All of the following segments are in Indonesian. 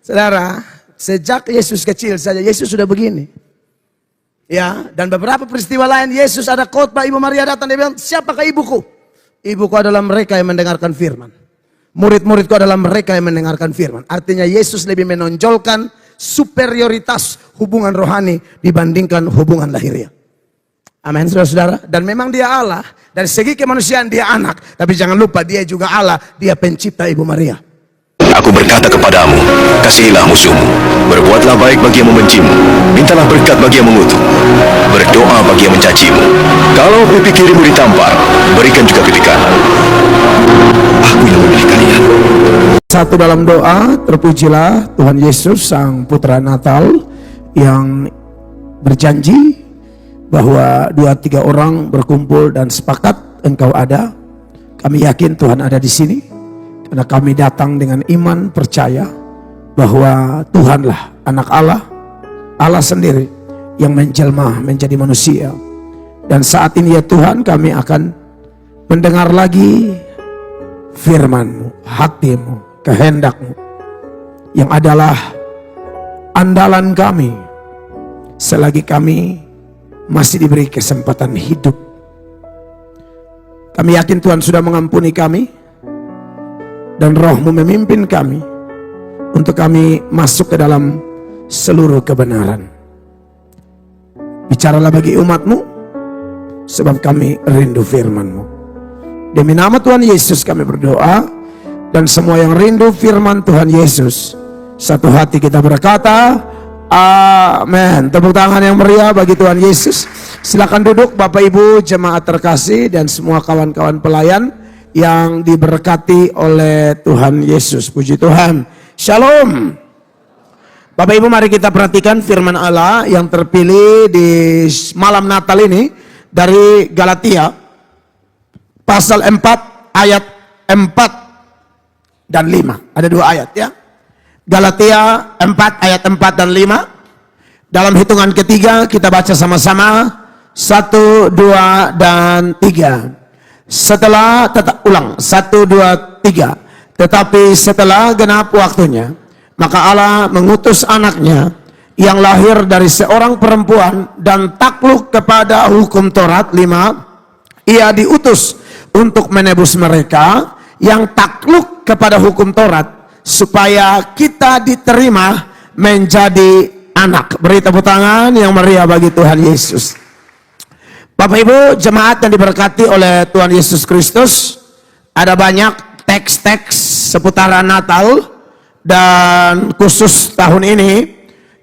Saudara, sejak Yesus kecil saja Yesus sudah begini. Ya, dan beberapa peristiwa lain Yesus ada khotbah, Ibu Maria datang, dia bilang, "Siapakah ibuku?" Ibuku adalah mereka yang mendengarkan firman. Murid-muridku adalah mereka yang mendengarkan firman. Artinya Yesus lebih menonjolkan superioritas hubungan rohani dibandingkan hubungan lahiriah. Amin, saudara-saudara. Dan memang dia Allah. Dari segi kemanusiaan dia anak. Tapi jangan lupa dia juga Allah. Dia pencipta Ibu Maria. Aku berkata kepadamu, kasihilah musuhmu, berbuatlah baik bagi yang membencimu, mintalah berkat bagi yang mengutuk, berdoa bagi yang mencacimu. Kalau pipi kirimu ditampar, berikan juga pipi kanan. Aku yang memilih kalian. Satu dalam doa, terpujilah Tuhan Yesus Sang Putra Natal yang berjanji bahwa 2-3 orang berkumpul dan sepakat Engkau ada. Kami yakin Tuhan ada di sini. Karena kami datang dengan iman percaya bahwa Tuhanlah anak Allah, Allah sendiri yang menjelma menjadi manusia. Dan saat ini ya Tuhan, kami akan mendengar lagi firman-Mu, hati-Mu, kehendak-Mu yang adalah andalan kami selagi kami masih diberi kesempatan hidup. Kami yakin Tuhan sudah mengampuni kami. Dan Roh-Mu memimpin kami untuk kami masuk ke dalam seluruh kebenaran. Bicaralah bagi umat-Mu, sebab kami rindu firman-Mu. Demi nama Tuhan Yesus kami berdoa, dan semua yang rindu firman Tuhan Yesus, satu hati kita berkata, amin. Tepuk tangan yang meriah bagi Tuhan Yesus. Silakan duduk Bapak Ibu jemaat terkasih dan semua kawan-kawan pelayan yang diberkati oleh Tuhan Yesus. Puji Tuhan. Shalom. Bapak Ibu, mari kita perhatikan firman Allah yang terpilih di malam Natal ini dari Galatia pasal 4 ayat 4 dan 5. Ada 2 ayat ya. Galatia 4 ayat 4 dan 5. Dalam hitungan ketiga kita baca sama-sama. 1, 2, dan 3. Setelah, ulang, 1, 2, 3. Tetapi setelah genap waktunya, maka Allah mengutus anaknya yang lahir dari seorang perempuan dan takluk kepada hukum Taurat. 5. Ia diutus untuk menebus mereka yang takluk kepada hukum Taurat, supaya kita diterima menjadi anak. Beri tepuk tangan yang meriah bagi Tuhan Yesus. Bapak Ibu jemaat yang diberkati oleh Tuhan Yesus Kristus, ada banyak teks-teks seputaran Natal, dan khusus tahun ini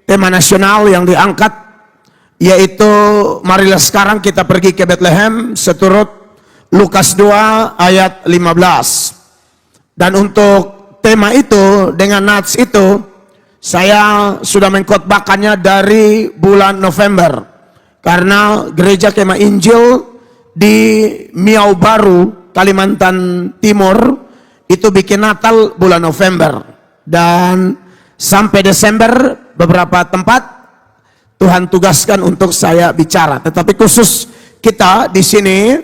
tema nasional yang diangkat yaitu marilah sekarang kita pergi ke Bethlehem seturut Lukas 2 ayat 15. Dan untuk tema itu dengan nats itu saya sudah mengkhotbahkannya dari bulan November. Karena gereja Kemah Injil di Miau Baru, Kalimantan Timur itu bikin Natal bulan November. Dan sampai Desember beberapa tempat Tuhan tugaskan untuk saya bicara. Tetapi khusus kita di sini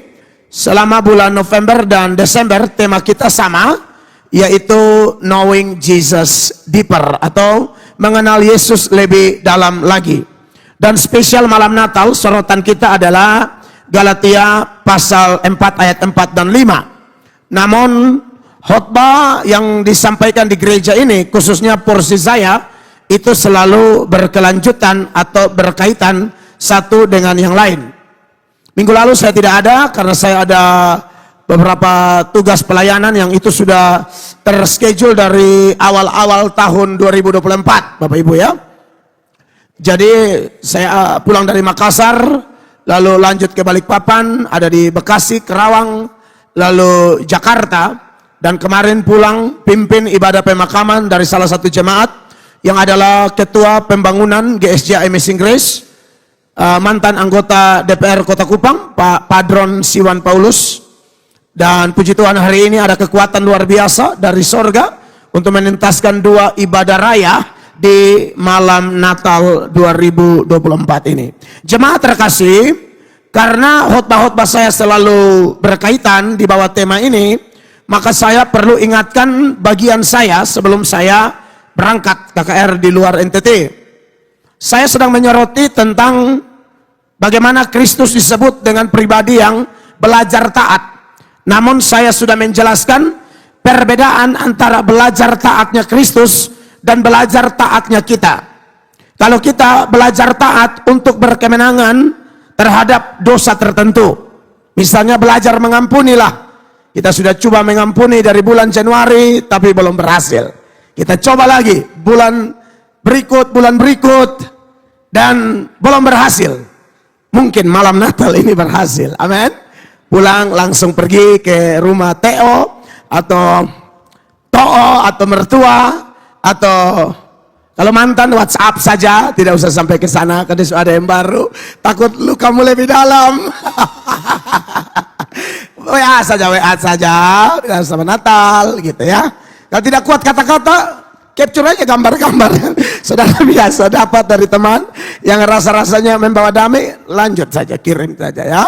selama bulan November dan Desember tema kita sama, yaitu Knowing Jesus Deeper atau mengenal Yesus lebih dalam lagi. Dan spesial malam Natal sorotan kita adalah Galatia pasal 4 ayat 4 dan 5. Namun khotbah yang disampaikan di gereja ini khususnya porsi saya itu selalu berkelanjutan atau berkaitan satu dengan yang lain. Minggu lalu saya tidak ada karena saya ada beberapa tugas pelayanan yang itu sudah terschedule dari awal-awal tahun 2024 Bapak Ibu ya. Jadi saya pulang dari Makassar, lalu lanjut ke Balikpapan, ada di Bekasi, Kerawang, lalu Jakarta, dan kemarin pulang pimpin ibadah pemakaman dari salah satu jemaat yang adalah Ketua Pembangunan GSJ Amazing Grace, mantan anggota DPR Kota Kupang, Pak Padron Siwan Paulus. Dan puji Tuhan hari ini ada kekuatan luar biasa dari sorga untuk menuntaskan 2 ibadah raya di malam Natal 2024 ini. Jemaat terkasih, karena khotbah-khotbah saya selalu berkaitan di bawah tema ini, maka saya perlu ingatkan bagian saya sebelum saya berangkat KKR di luar NTT, saya sedang menyoroti tentang bagaimana Kristus disebut dengan pribadi yang belajar taat. Namun saya sudah menjelaskan perbedaan antara belajar taatnya Kristus dan belajar taatnya kita. Kalau kita belajar taat untuk berkemenangan terhadap dosa tertentu, misalnya belajar mengampunilah. Kita sudah coba mengampuni dari bulan Januari, tapi belum berhasil. Kita coba lagi bulan berikut, dan belum berhasil. Mungkin malam Natal ini berhasil, amin. Pulang langsung pergi ke rumah Teo, atau To'o, atau mertua, atau kalau mantan WhatsApp saja, tidak usah sampai ke sana, karena sudah ada yang baru. Takut lukamu lebih dalam. WA saja, sama Natal, gitu ya. Kalau tidak kuat kata-kata, capture aja gambar-gambar. Saudara biasa dapat dari teman yang rasa-rasanya membawa damai, lanjut saja, kirim saja ya.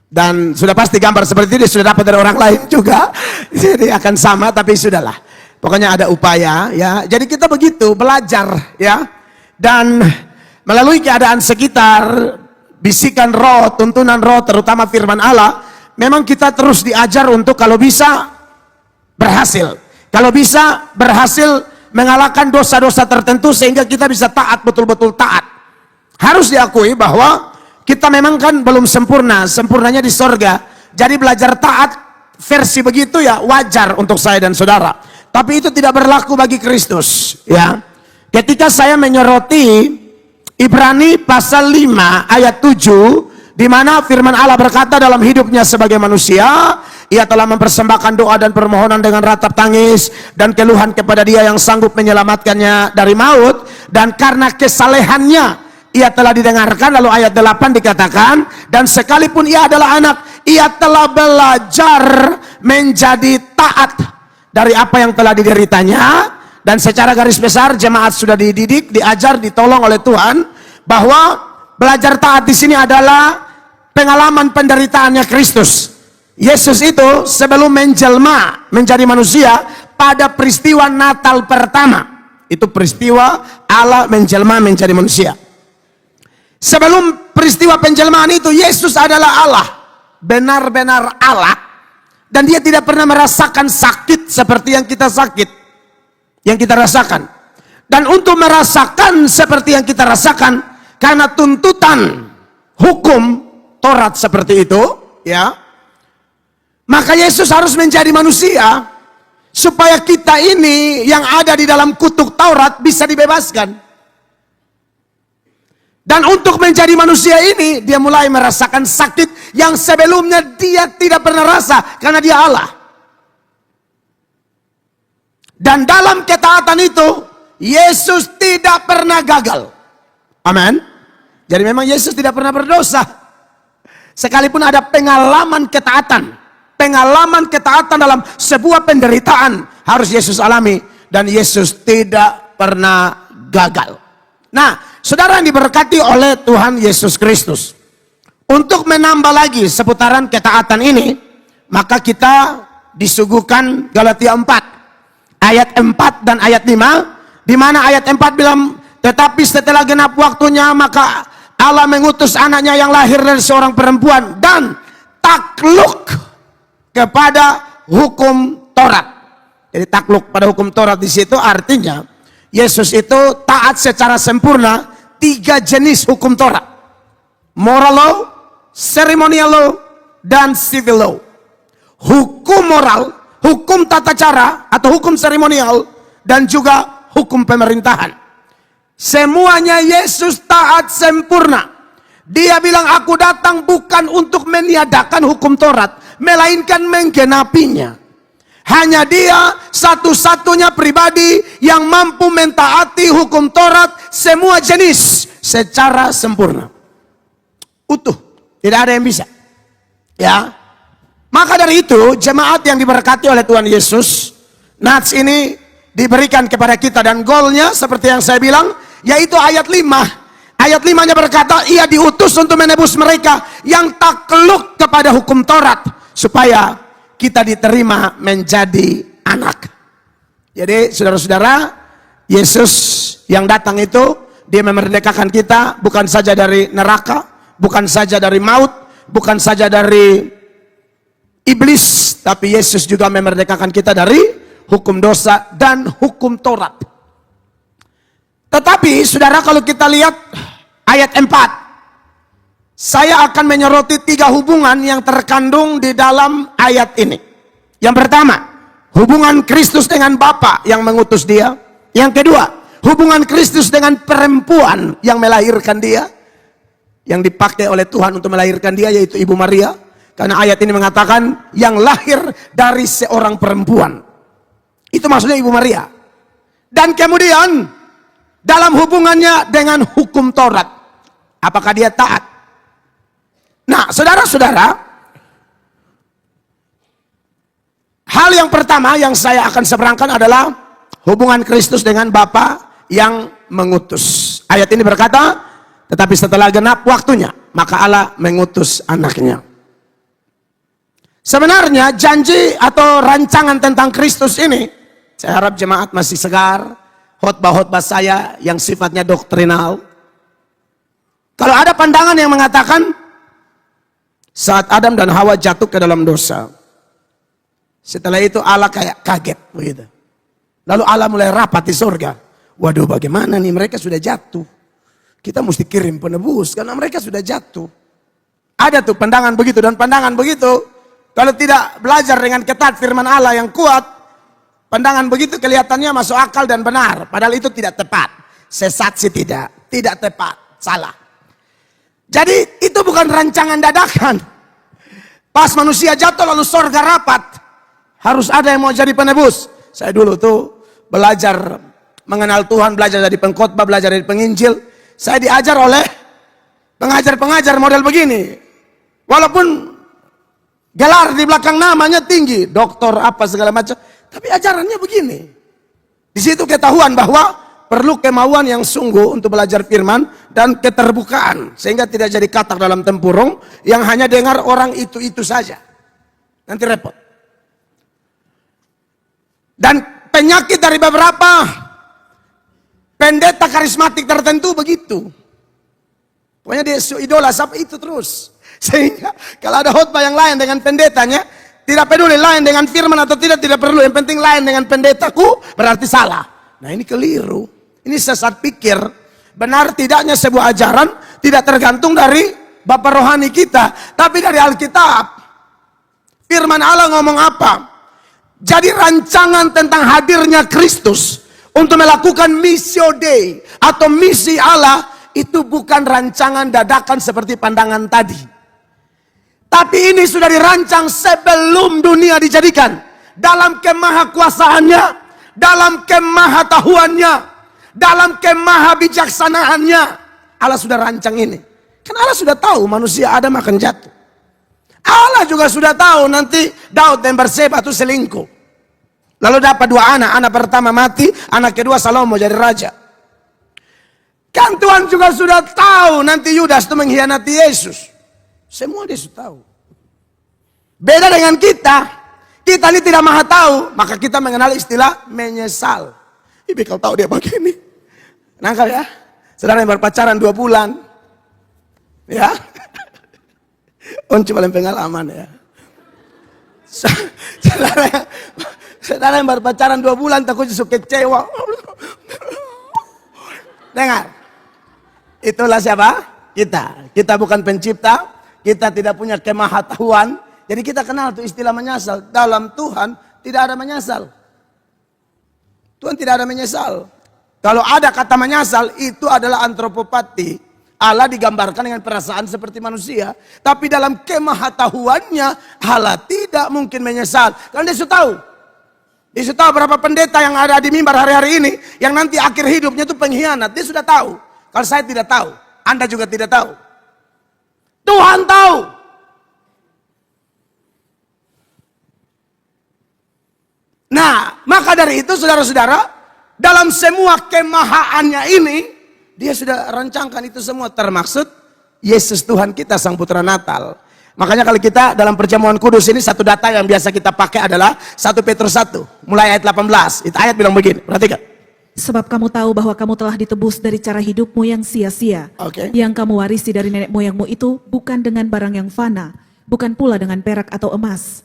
Dan sudah pasti gambar seperti ini sudah dapat dari orang lain juga. Jadi akan sama, tapi sudahlah. Pokoknya ada upaya ya. Jadi kita begitu belajar ya. Dan melalui keadaan sekitar, bisikan roh, tuntunan roh, terutama firman Allah, memang kita terus diajar untuk kalau bisa berhasil. Kalau bisa berhasil mengalahkan dosa-dosa tertentu sehingga kita bisa taat, betul-betul taat. Harus diakui bahwa kita memang kan belum sempurna, sempurnanya di sorga. Jadi belajar taat versi begitu ya wajar untuk saya dan saudara. Tapi itu tidak berlaku bagi Kristus ya. Ketika saya menyoroti Ibrani pasal 5 ayat 7, di mana firman Allah berkata dalam hidupnya sebagai manusia, ia telah mempersembahkan doa dan permohonan dengan ratap tangis dan keluhan kepada Dia yang sanggup menyelamatkannya dari maut, dan karena kesalehannya ia telah didengarkan. Lalu ayat 8 dikatakan, dan sekalipun ia adalah anak, ia telah belajar menjadi taat dari apa yang telah dideritanya. Dan secara garis besar jemaat sudah dididik, diajar, ditolong oleh Tuhan bahwa belajar taat di sini adalah pengalaman penderitaannya Kristus. Yesus itu sebelum menjelma menjadi manusia pada peristiwa Natal pertama. Itu peristiwa Allah menjelma menjadi manusia. Sebelum peristiwa penjelmaan itu, Yesus adalah Allah, benar-benar Allah, dan Dia tidak pernah merasakan sakit seperti yang kita rasakan. Dan untuk merasakan seperti yang kita rasakan, karena tuntutan hukum Taurat seperti itu, ya, maka Yesus harus menjadi manusia supaya kita ini yang ada di dalam kutuk Taurat bisa dibebaskan. Dan untuk menjadi manusia ini, Dia mulai merasakan sakit yang sebelumnya Dia tidak pernah rasa karena Dia Allah. Dan dalam ketaatan itu, Yesus tidak pernah gagal. Amin. Jadi memang Yesus tidak pernah berdosa. Sekalipun ada pengalaman ketaatan dalam sebuah penderitaan harus Yesus alami, dan Yesus tidak pernah gagal. Nah, saudara yang diberkati oleh Tuhan Yesus Kristus, untuk menambah lagi seputaran ketaatan ini, maka kita disuguhkan Galatia 4 ayat 4 dan ayat 5, di mana ayat 4 bilang, tetapi setelah genap waktunya maka Allah mengutus anaknya yang lahir dari seorang perempuan dan takluk kepada hukum Taurat. Jadi takluk pada hukum Taurat di situ artinya Yesus itu taat secara sempurna 3 jenis hukum Taurat: moral law, ceremonial law, dan civil law. Hukum moral, hukum tata cara atau hukum seremonial, dan juga hukum pemerintahan. Semuanya Yesus taat sempurna. Dia bilang, aku datang bukan untuk meniadakan hukum Taurat, melainkan menggenapinya. Hanya Dia satu-satunya pribadi yang mampu mentaati hukum Taurat semua jenis secara sempurna, utuh, tidak ada yang bisa. Ya, maka dari itu jemaat yang diberkati oleh Tuhan Yesus, nats ini diberikan kepada kita, dan goalnya seperti yang saya bilang, yaitu ayat 5. Ayat 5-nya berkata, Ia diutus untuk menebus mereka yang takluk kepada hukum Taurat, supaya kita diterima menjadi anak. Jadi saudara-saudara, Yesus yang datang itu, dia memerdekakan kita bukan saja dari neraka, bukan saja dari maut, bukan saja dari iblis, tapi Yesus juga memerdekakan kita dari hukum dosa dan hukum Taurat. Tetapi saudara, kalau kita lihat ayat 4, saya akan menyoroti 3 hubungan yang terkandung di dalam ayat ini. Yang pertama, hubungan Kristus dengan Bapa yang mengutus dia. Yang kedua, hubungan Kristus dengan perempuan yang melahirkan dia, yang dipakai oleh Tuhan untuk melahirkan dia, yaitu Ibu Maria. Karena ayat ini mengatakan yang lahir dari seorang perempuan. Itu maksudnya Ibu Maria. Dan kemudian dalam hubungannya dengan hukum Taurat, apakah dia taat? Nah, saudara-saudara, hal yang pertama yang saya akan seberangkan adalah hubungan Kristus dengan Bapa yang mengutus. Ayat ini berkata, tetapi setelah genap waktunya, maka Allah mengutus anaknya. Sebenarnya janji atau rancangan tentang Kristus ini, saya harap jemaat masih segar, khotbah-khotbah saya yang sifatnya doktrinal. Kalau ada pandangan yang mengatakan, saat Adam dan Hawa jatuh ke dalam dosa, setelah itu Allah kayak kaget begitu. Lalu Allah mulai rapat di surga. Waduh, bagaimana nih, mereka sudah jatuh. Kita mesti kirim penebus karena mereka sudah jatuh. Ada tuh pandangan begitu, dan pandangan begitu, kalau tidak belajar dengan ketat firman Allah yang kuat, pandangan begitu kelihatannya masuk akal dan benar. Padahal itu tidak tepat. Sesat sih tidak tepat, salah. Jadi itu bukan rancangan dadakan. Pas manusia jatuh lalu surga rapat, harus ada yang mau jadi penebus. Saya dulu tuh belajar mengenal Tuhan, belajar dari pengkhotbah, belajar dari penginjil. Saya diajar oleh pengajar-pengajar model begini. Walaupun gelar di belakang namanya tinggi, doktor apa segala macam, tapi ajarannya begini. Di situ ketahuan bahwa perlu kemauan yang sungguh untuk belajar firman dan keterbukaan, sehingga tidak jadi katak dalam tempurung yang hanya dengar orang itu saja. Nanti repot. Dan penyakit dari beberapa pendeta karismatik tertentu begitu. Pokoknya dia idola sampai itu terus. Sehingga kalau ada khotbah yang lain dengan pendetanya, tidak peduli lain dengan firman atau tidak perlu. Yang penting lain dengan pendetaku berarti salah. Nah, ini keliru. Ini sesat pikir. Benar tidaknya sebuah ajaran tidak tergantung dari Bapa rohani kita, tapi dari Alkitab. Firman Allah ngomong apa? Jadi rancangan tentang hadirnya Kristus untuk melakukan missio Dei atau misi Allah itu bukan rancangan dadakan seperti pandangan tadi. Tapi ini sudah dirancang sebelum dunia dijadikan. Dalam kemahakuasaannya, dalam kemahatahuannya, dalam kemahabijaksanaannya, Allah sudah rancang ini. Kan Allah sudah tahu manusia Adam akan jatuh. Allah juga sudah tahu nanti Daud dan Batseba itu selingkuh. Lalu dapat 2 anak. Anak pertama mati, anak kedua Salomo jadi raja. Kan Tuhan juga sudah tahu nanti Yudas itu mengkhianati Yesus. Semua dia sudah tahu. Beda dengan kita. Kita ini tidak maha tahu, maka kita mengenal istilah menyesal. Ibu kalau tahu dia begini. Nangkal ya. Saudara yang berpacaran 2 bulan. Ya. Onci paling pengalaman ya. Saudara yang berpacaran 2 bulan takut suka kecewa. Dengar. Itulah siapa? Kita. Kita bukan pencipta. Kita tidak punya kemahatahuan. Jadi kita kenal tuh istilah menyesal. Dalam Tuhan tidak ada menyesal. Tuhan tidak ada menyesal. Kalau ada kata menyesal, itu adalah antropopati. Allah digambarkan dengan perasaan seperti manusia. Tapi dalam kemahatahuannya, Allah tidak mungkin menyesal. Karena dia sudah tahu. Dia sudah tahu berapa pendeta yang ada di mimbar hari-hari ini, yang nanti akhir hidupnya itu pengkhianat. Dia sudah tahu. Kalau saya tidak tahu, Anda juga tidak tahu. Tuhan tahu. Nah, maka dari itu saudara-saudara, dalam semua kemahaannya ini, dia sudah rancangkan itu semua, termaksud Yesus Tuhan kita Sang Putra Natal. Makanya kalau kita dalam perjamuan kudus ini, satu data yang biasa kita pakai adalah 1 Petrus 1 mulai ayat 18. Itu ayat bilang begini, perhatikan. Sebab kamu tahu bahwa kamu telah ditebus dari cara hidupmu yang sia-sia, Oke. yang kamu warisi dari nenek moyangmu itu bukan dengan barang yang fana, bukan pula dengan perak atau emas,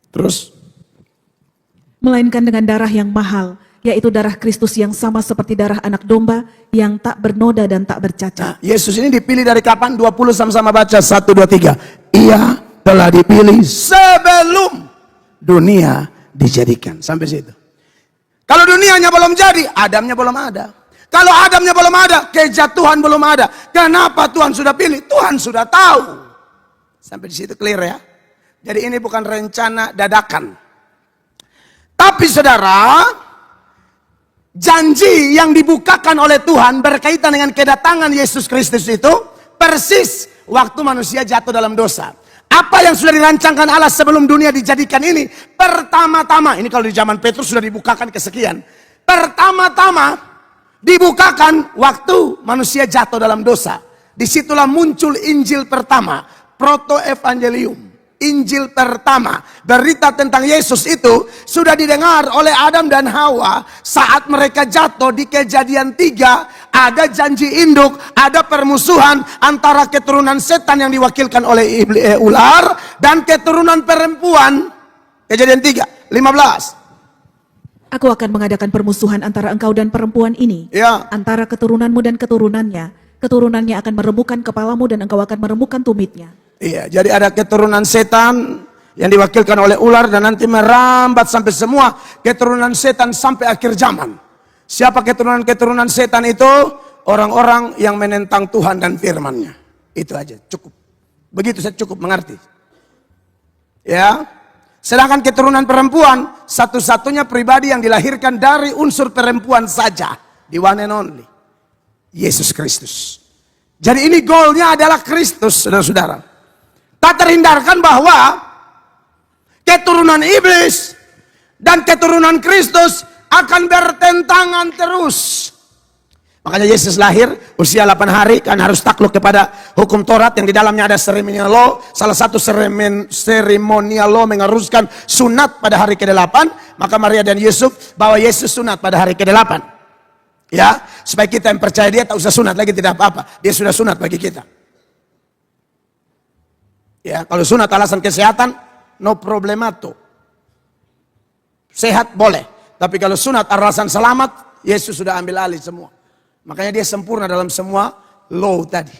Terus, melainkan dengan darah yang mahal, yaitu darah Kristus yang sama seperti darah anak domba yang tak bernoda dan tak bercacat. nah, Yesus ini dipilih dari kapan? 20 sama-sama baca, 1, 2, 3. Ia telah dipilih sebelum dunia dijadikan. Sampai situ. Kalau dunianya belum jadi, Adamnya belum ada. Kalau Adamnya belum ada, kejatuhan belum ada. Kenapa Tuhan sudah pilih? Tuhan sudah tahu. Sampai di situ clear ya. Jadi ini bukan rencana dadakan. Tapi saudara, janji yang dibukakan oleh Tuhan berkaitan dengan kedatangan Yesus Kristus itu persis waktu manusia jatuh dalam dosa. Apa yang sudah dirancangkan Allah sebelum dunia dijadikan ini, pertama-tama, ini kalau di zaman Petrus sudah dibukakan kesekian. Pertama-tama dibukakan waktu manusia jatuh dalam dosa. Disitulah muncul Injil pertama, proto-evangelium. Injil pertama, berita tentang Yesus itu sudah didengar oleh Adam dan Hawa saat mereka jatuh di Kejadian 3. Ada janji induk, ada permusuhan antara keturunan setan yang diwakilkan oleh ular dan keturunan perempuan. Kejadian 3, 15. Aku akan mengadakan permusuhan antara engkau dan perempuan ini, Ya. antara keturunanmu dan keturunannya. Keturunannya akan meremukkan kepalamu dan engkau akan meremukkan tumitnya. Iya, jadi ada keturunan setan yang diwakilkan oleh ular dan nanti merambat sampai semua keturunan setan sampai akhir zaman. Siapa keturunan-keturunan setan itu? Orang-orang yang menentang Tuhan dan firman-Nya. Itu aja, cukup. Begitu saya cukup mengerti. Ya. Sedangkan keturunan perempuan, satu-satunya pribadi yang dilahirkan dari unsur perempuan saja. The one and only. Yesus Kristus. Jadi ini goalnya adalah Kristus, saudara-saudara. Tak terhindarkan bahwa keturunan iblis dan keturunan Kristus akan bertentangan terus. Makanya Yesus lahir usia 8 hari kan harus takluk kepada hukum Taurat yang di dalamnya ada ceremonial law. Salah satu ceremonial law mengharuskan sunat pada hari ke-8. Maka Maria dan Yusuf bawa Yesus sunat pada hari ke-8. Ya, supaya kita yang percaya dia tak usah sunat lagi, tidak apa-apa. Dia sudah sunat bagi kita. Ya, kalau sunat alasan kesehatan, no problemato. Sehat boleh. Tapi kalau sunat alasan selamat, Yesus sudah ambil alih semua. Makanya dia sempurna dalam semua law tadi.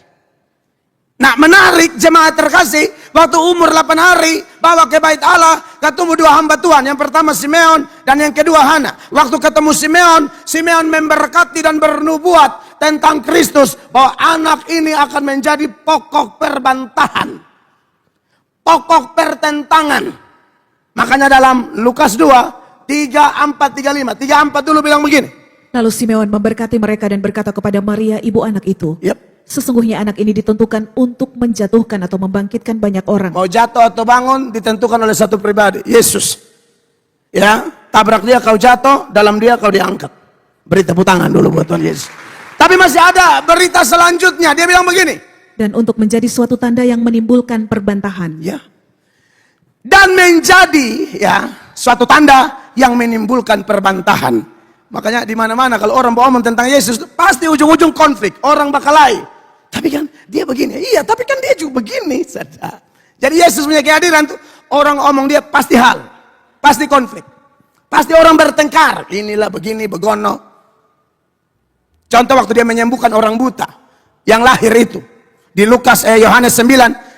Nah, menarik jemaat terkasih, waktu umur 8 hari, bawa ke bait Allah, ketemu 2 hamba Tuhan. Yang pertama Simeon dan yang kedua Hana. Waktu ketemu Simeon memberkati dan bernubuat tentang Kristus. Bahwa anak ini akan menjadi pokok perbantahan. Pokok pertentangan. Makanya dalam Lukas 2, 3, 4, 35. 3, 4 dulu bilang begini. Lalu Simeon memberkati mereka dan berkata kepada Maria, ibu anak itu, Yep. sesungguhnya anak ini ditentukan untuk menjatuhkan atau membangkitkan banyak orang. Mau jatuh atau bangun ditentukan oleh satu pribadi, Yesus. Ya, tabrak dia kau jatuh, dalam dia kau diangkat. Beri tepuk tangan dulu buat Tuhan Yesus. Tapi masih ada berita selanjutnya. Dia bilang begini. Dan untuk menjadi suatu tanda yang menimbulkan perbantahan. Ya. Dan menjadi ya suatu tanda yang menimbulkan perbantahan. Makanya di mana-mana kalau orang ngomong tentang Yesus pasti ujung-ujung konflik, orang bakal lain. Tapi kan dia begini, iya tapi kan dia juga begini. Jadi Yesus punya kehadiran tuh orang ngomong dia pasti hal, pasti konflik, pasti orang bertengkar. Inilah begini begono. Contoh waktu dia menyembuhkan orang buta yang lahir itu di Yohanes 9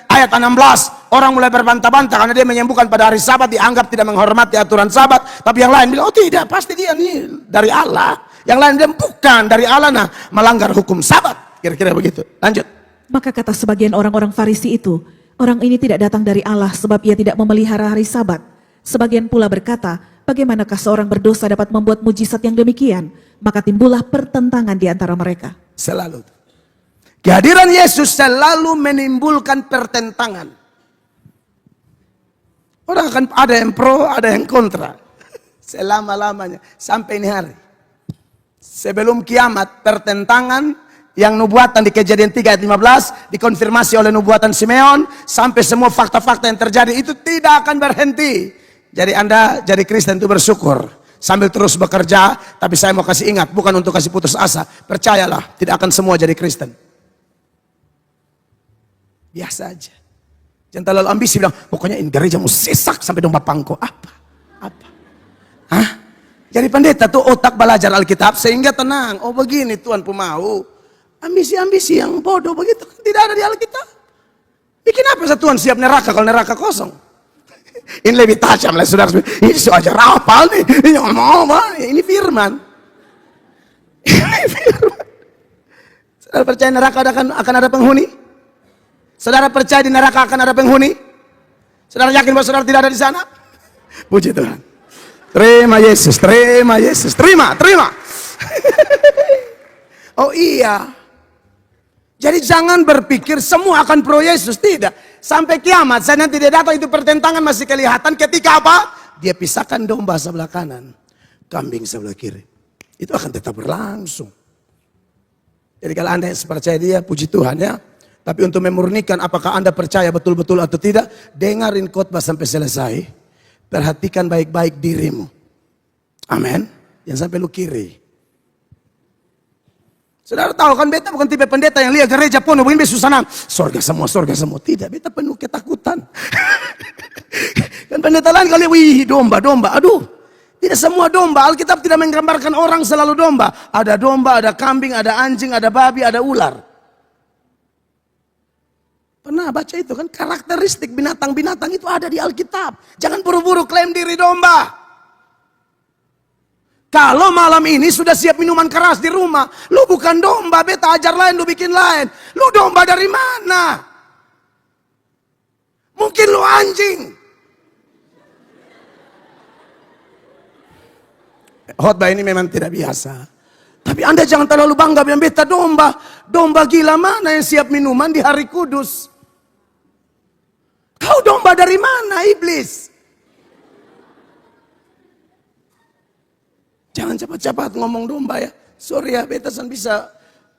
ayat 16, orang mulai berbantah-bantah karena dia menyembuhkan pada hari Sabat, dianggap tidak menghormati aturan Sabat. Tapi yang lain bilang, oh tidak, pasti dia nih dari Allah. Yang lain bilang, bukan dari Allah, nah melanggar hukum Sabat. Kira-kira begitu. Lanjut. Maka kata sebagian orang-orang Farisi itu, orang ini tidak datang dari Allah sebab ia tidak memelihara hari Sabat. Sebagian pula berkata, bagaimanakah seorang berdosa dapat membuat mujizat yang demikian? Maka timbullah pertentangan di antara mereka. Selalu. Kehadiran Yesus selalu menimbulkan pertentangan. Orang akan ada yang pro, ada yang kontra. Selama-lamanya. Sampai ini hari. Sebelum kiamat, pertentangan yang nubuatan di Kejadian 3 ayat 15 dikonfirmasi oleh nubuatan Simeon sampai semua fakta-fakta yang terjadi itu tidak akan berhenti. Jadi Anda jadi Kristen itu bersyukur sambil terus bekerja, tapi saya mau kasih ingat bukan untuk kasih putus asa. Percayalah, tidak akan semua jadi Kristen. Biasa aja. Jangan terlalu ambisi bilang, pokoknya ini gereja mau sesak sampai domba pangko. Apa? Hah? Jadi pendeta tuh otak belajar Alkitab sehingga tenang. Oh begini Tuhan mau. Ambisi-ambisi yang bodoh begitu tidak ada di Alkitab. Bikin apa Tuhan siap neraka kalau neraka kosong? Ini lebih tajam lah saudara. Ini ajar apa nih? Ini ngomong apa? Ini firman. Ini firman. Saudara percaya neraka akan ada penghuni? Saudara percaya di neraka akan ada penghuni? Saudara yakin bahwa saudara tidak ada di sana? Puji Tuhan. Terima Yesus, terima Yesus, terima. Oh iya. Jadi jangan berpikir semua akan pro Yesus, tidak. Sampai kiamat, saya nanti dia datang itu pertentangan masih kelihatan ketika apa? Dia pisahkan domba sebelah kanan, kambing sebelah kiri. Itu akan tetap berlangsung. Jadi kalau Anda yang percaya dia, puji Tuhan ya. Tapi untuk memurnikan apakah Anda percaya betul-betul atau tidak, dengarin khotbah sampai selesai. Perhatikan baik-baik dirimu. Amin. Jangan sampai lu kiri. Saudara tahu kan beta bukan tipe pendeta yang lihat gereja penuh begini susana. Sorga semua. Tidak, beta penuh ketakutan. Kan pendeta lain kali, wih domba. Aduh, tidak semua domba. Alkitab tidak menggambarkan orang selalu domba. Ada domba, ada kambing, ada anjing, ada babi, ada ular. Pernah baca itu kan, karakteristik binatang-binatang itu ada di Alkitab. Jangan buru-buru klaim diri domba. Kalau malam ini sudah siap minuman keras di rumah, lu bukan domba, beta ajar lain, lu bikin lain. Lu domba dari mana? Mungkin lu anjing. Khotbah ini memang tidak biasa. Tapi Anda jangan terlalu bangga bilang beta domba. Domba gila mana yang siap minuman di hari kudus? Kau domba dari mana, iblis? Jangan cepat-cepat ngomong domba ya. Sorry ya, beta bisa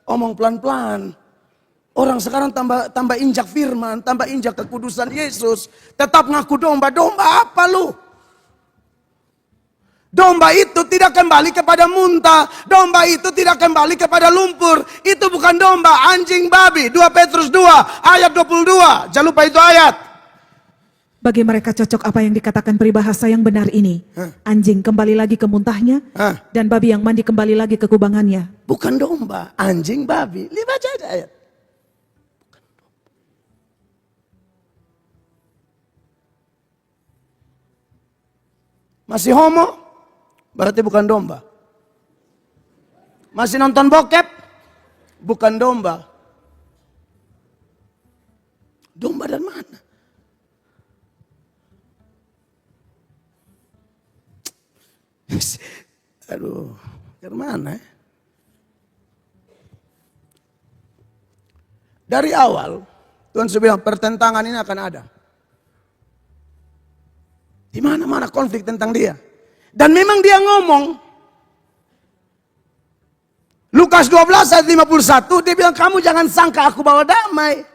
omong pelan-pelan. Orang sekarang tambah injak firman, tambah injak kekudusan Yesus. Tetap ngaku domba. Domba apa lu? Domba itu tidak kembali kepada muntah. Domba itu tidak kembali kepada lumpur. Itu bukan domba, anjing babi. 2 Petrus 2 ayat 22. Jangan lupa itu ayat. Bagi mereka cocok apa yang dikatakan peribahasa yang benar ini. Anjing kembali lagi ke muntahnya, dan babi yang mandi kembali lagi ke kubangannya. Bukan domba, anjing, babi. Lihat baca aja ayat. Masih homo, berarti bukan domba. Masih nonton bokep, bukan domba. Domba dari mana? Aduh, dari mana ya? Dari awal, Tuhan sudah bilang pertentangan ini akan ada. Di mana-mana konflik tentang dia. Dan memang dia ngomong. Lukas 12 ayat 51, dia bilang kamu jangan sangka aku bawa damai.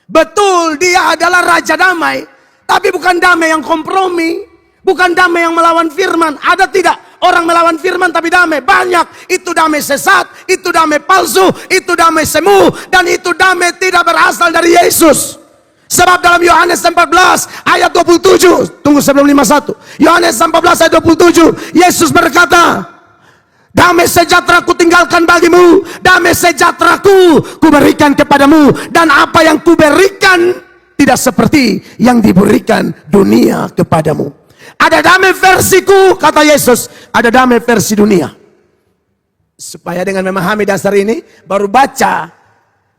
Betul, dia adalah raja damai. Tapi bukan damai yang kompromi. Bukan damai yang melawan firman. Ada tidak orang melawan firman tapi damai? Banyak. Itu damai sesat, itu damai palsu, itu damai semu, dan itu damai tidak berasal dari Yesus. Sebab dalam Yohanes 14 ayat 27, tunggu sebelum 51. Yohanes 14 ayat 27, Yesus berkata, damai sejahtera ku tinggalkan bagimu, damai sejahtera ku berikan kepadamu, dan apa yang ku berikan tidak seperti yang diberikan dunia kepadamu. Ada damai versiku, kata Yesus, ada damai versi dunia. Supaya dengan memahami dasar ini, baru baca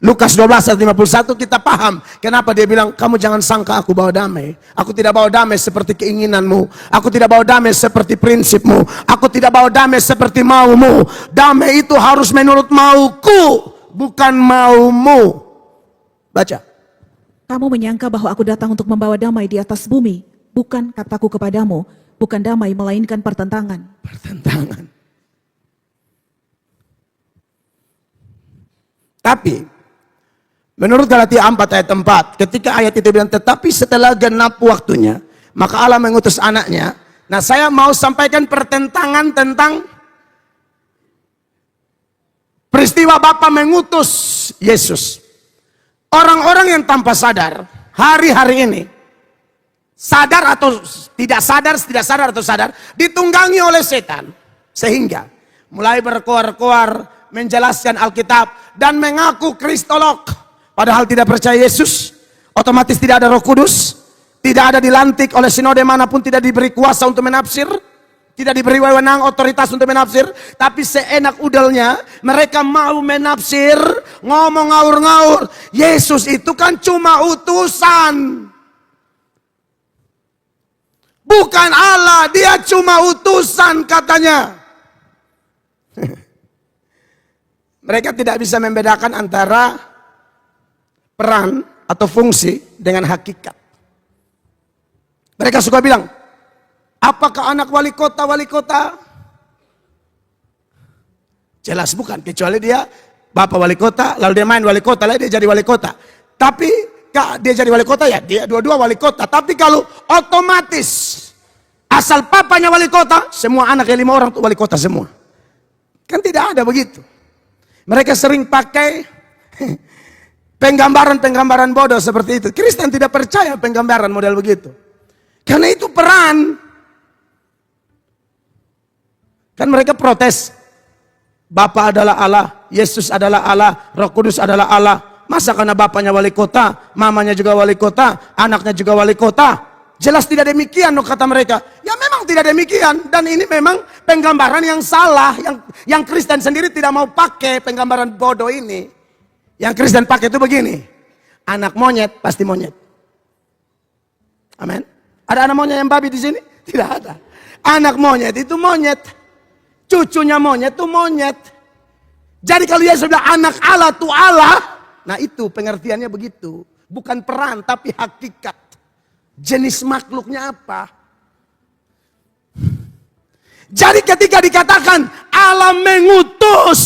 Lukas 12 ayat 51, kita paham kenapa dia bilang, kamu jangan sangka aku bawa damai. Aku tidak bawa damai seperti keinginanmu. Aku tidak bawa damai seperti prinsipmu. Aku tidak bawa damai seperti maumu. Damai itu harus menurut mauku, bukan maumu. Baca. Kamu menyangka bahwa aku datang untuk membawa damai di atas bumi. Bukan, kataku kepadamu, bukan damai melainkan pertentangan. Pertentangan. Tapi menurut Galatia 4 ayat 4, ketika ayat itu bilang, tetapi setelah genap waktunya, maka Allah mengutus anaknya. Nah, saya mau sampaikan pertentangan tentang peristiwa Bapa mengutus Yesus. Orang-orang yang tanpa sadar, hari-hari ini, sadar atau tidak sadar atau sadar, ditunggangi oleh setan. Sehingga mulai berkoar-koar menjelaskan Alkitab dan mengaku kristolog. Padahal tidak percaya Yesus, otomatis tidak ada Roh Kudus, tidak ada dilantik oleh sinode manapun, tidak diberi kuasa untuk menafsir, tidak diberi wewenang otoritas untuk menafsir, tapi seenak udelnya mereka mau menafsir, ngomong ngawur-ngawur. Yesus itu kan cuma utusan, bukan Allah, dia cuma utusan katanya. Mereka tidak bisa membedakan antara peran atau fungsi dengan hakikat. Mereka suka bilang, apakah anak wali kota? Jelas bukan, kecuali dia bapak wali kota, lalu dia main wali kota, lalu dia jadi wali kota. Tapi dia jadi wali kota ya, dia dua-dua wali kota. Tapi kalau otomatis asal papanya wali kota, semua anaknya 5 orang tuh wali kota semua. Kan tidak ada begitu. Mereka sering pakai penggambaran bodoh seperti itu. Kristen tidak percaya penggambaran model begitu. Karena itu peran. Kan mereka protes. Bapa adalah Allah, Yesus adalah Allah, Roh Kudus adalah Allah. Masa karena bapaknya wali kota, mamanya juga wali kota, anaknya juga wali kota? Jelas tidak demikian, kata mereka. Ya memang tidak demikian. Dan ini memang penggambaran yang salah. Yang Kristen sendiri tidak mau pakai penggambaran bodoh ini. Yang Kristen pakai itu begini. Anak monyet pasti monyet. Amin. Ada anak monyet yang babi di sini? Tidak ada. Anak monyet itu monyet. Cucunya monyet itu monyet. Jadi kalau Yesus bilang anak Allah itu Allah. Nah itu pengertiannya begitu. Bukan peran tapi hakikat. Jenis makhluknya apa? Jadi ketika dikatakan Allah mengutus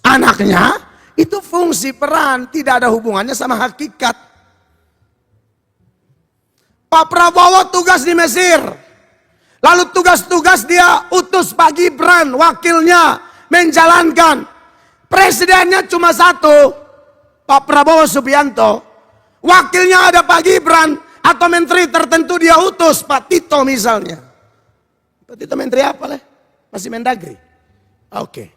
anaknya, itu fungsi peran, tidak ada hubungannya sama hakikat. Pak Prabowo tugas di Mesir, lalu tugas-tugas dia utus Pak Gibran, wakilnya menjalankan. Presidennya cuma satu, Pak Prabowo Subianto. Wakilnya ada Pak Gibran, atau menteri tertentu dia utus, Pak Tito misalnya. Pak Tito menteri apa lah? Masih Mendagri. Oke.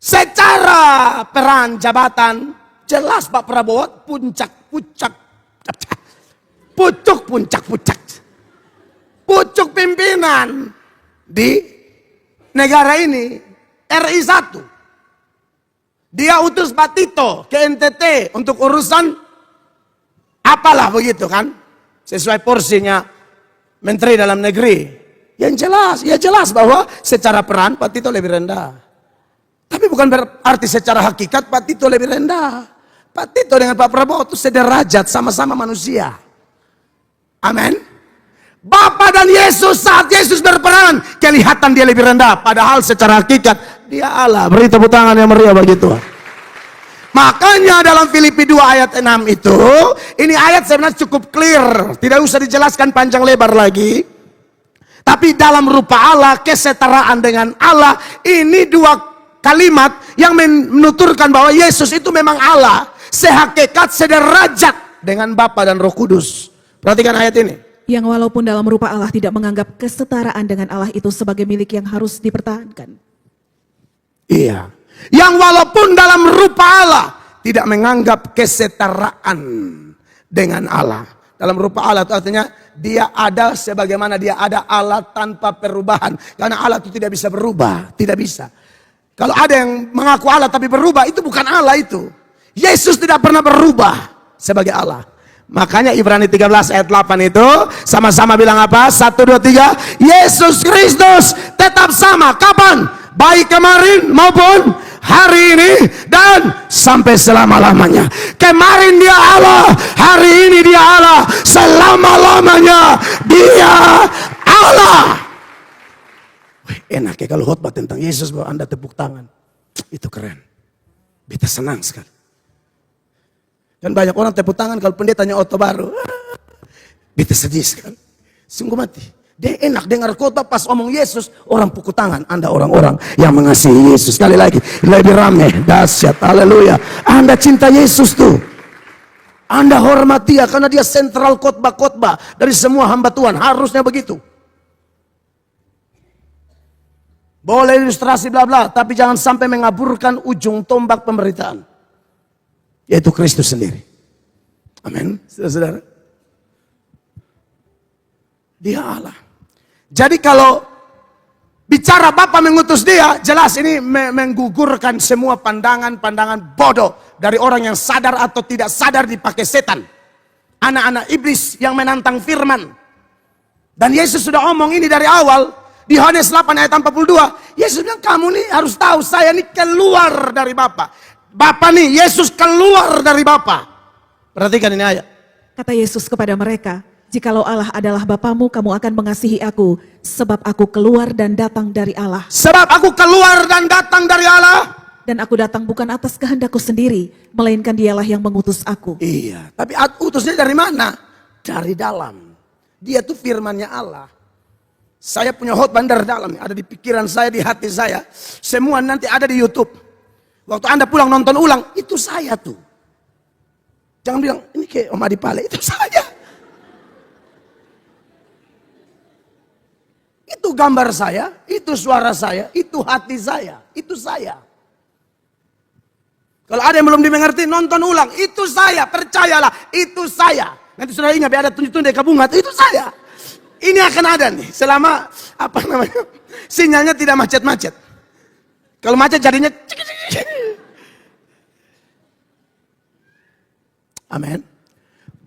Secara peran jabatan, jelas Pak Prabowo pucuk pimpinan di negara ini, RI 1. Dia utus Pak Tito ke NTT untuk urusan apalah begitu kan, sesuai porsinya menteri dalam negeri. Yang jelas, ya jelas bahwa secara peran Pak Tito lebih rendah. Tapi bukan berarti secara hakikat Pak Tito lebih rendah. Pak Tito dengan Pak Prabowo itu sederajat, sama-sama manusia. Amin. Bapa dan Yesus saat Yesus berperan, kelihatan dia lebih rendah. Padahal secara hakikat dia Allah. Beri tepuk tangan yang meriah bagi Tuhan. Makanya dalam Filipi 2 ayat 6 itu, ini ayat sebenarnya cukup clear, tidak usah dijelaskan panjang lebar lagi. Tapi dalam rupa Allah, kesetaraan dengan Allah, ini 2 kalimat yang menuturkan bahwa Yesus itu memang Allah, sehakikat, sederajat dengan Bapa dan Roh Kudus. Perhatikan ayat ini. Yang walaupun dalam rupa Allah tidak menganggap kesetaraan dengan Allah itu sebagai milik yang harus dipertahankan. Iya. Yang walaupun dalam rupa Allah tidak menganggap kesetaraan dengan Allah. Dalam rupa Allah itu artinya dia ada sebagaimana dia ada, Allah tanpa perubahan. Karena Allah itu tidak bisa berubah, tidak bisa. Kalau ada yang mengaku Allah tapi berubah, itu bukan Allah itu. Yesus tidak pernah berubah sebagai Allah. Makanya Ibrani 13 ayat 8 itu sama-sama bilang apa? 1, 2, 3. Yesus Kristus tetap sama. Kapan? Baik kemarin maupun hari ini dan sampai selama-lamanya. Kemarin dia Allah, hari ini dia Allah, selama-lamanya dia Allah. Wih, enak ya kalau khotbah tentang Yesus bahwa Anda tepuk tangan. Itu keren. Beta senang sekali. Dan banyak orang tepuk tangan kalau pendetanya Oto baru. Beta sedih sekali. Sungguh mati. Dia enak dengar khotbah pas omong Yesus, orang pukul tangan. Anda orang-orang yang mengasihi Yesus. Sekali lagi, lebih rame, dahsyat, haleluya. Anda cinta Yesus tuh. Anda hormati dia karena dia sentral khotbah-khotbah dari semua hamba Tuhan. Harusnya begitu. Boleh ilustrasi bla bla, tapi jangan sampai mengaburkan ujung tombak pemberitaan. Yaitu Kristus sendiri. Amin. Saudara-saudara. Dia Allah. Jadi kalau bicara Bapa mengutus dia, jelas ini menggugurkan semua pandangan-pandangan bodoh dari orang yang sadar atau tidak sadar dipakai setan. Anak-anak iblis yang menantang firman. Dan Yesus sudah omong ini dari awal. Di Yohanes 8 ayat 42. Yesus bilang, kamu nih harus tahu saya nih keluar dari Bapa. Bapa nih, Yesus keluar dari Bapa. Perhatikan ini ayat. Kata Yesus kepada mereka, jikalau Allah adalah Bapamu, kamu akan mengasihi aku, sebab aku keluar dan datang dari Allah. Sebab aku keluar dan datang dari Allah. Dan aku datang bukan atas kehendakku sendiri, melainkan dialah yang mengutus aku. Iya, tapi utusnya dari mana? Dari dalam. Dia tuh firmannya Allah. Saya punya khotbah dari dalam, ada di pikiran saya, di hati saya. Semua nanti ada di YouTube. Waktu Anda pulang nonton ulang, itu saya tuh. Jangan bilang, ini kayak Om Adi Pale, itu saya. Itu gambar saya, itu suara saya, itu hati saya, itu saya. Kalau ada yang belum dimengerti, nonton ulang, itu saya, percayalah, itu saya. Nanti saudara ingat, ada tunjuk-tunjuk dari bunga, itu saya. Ini akan ada nih, selama, sinyalnya tidak macet-macet. Kalau macet jadinya, amin.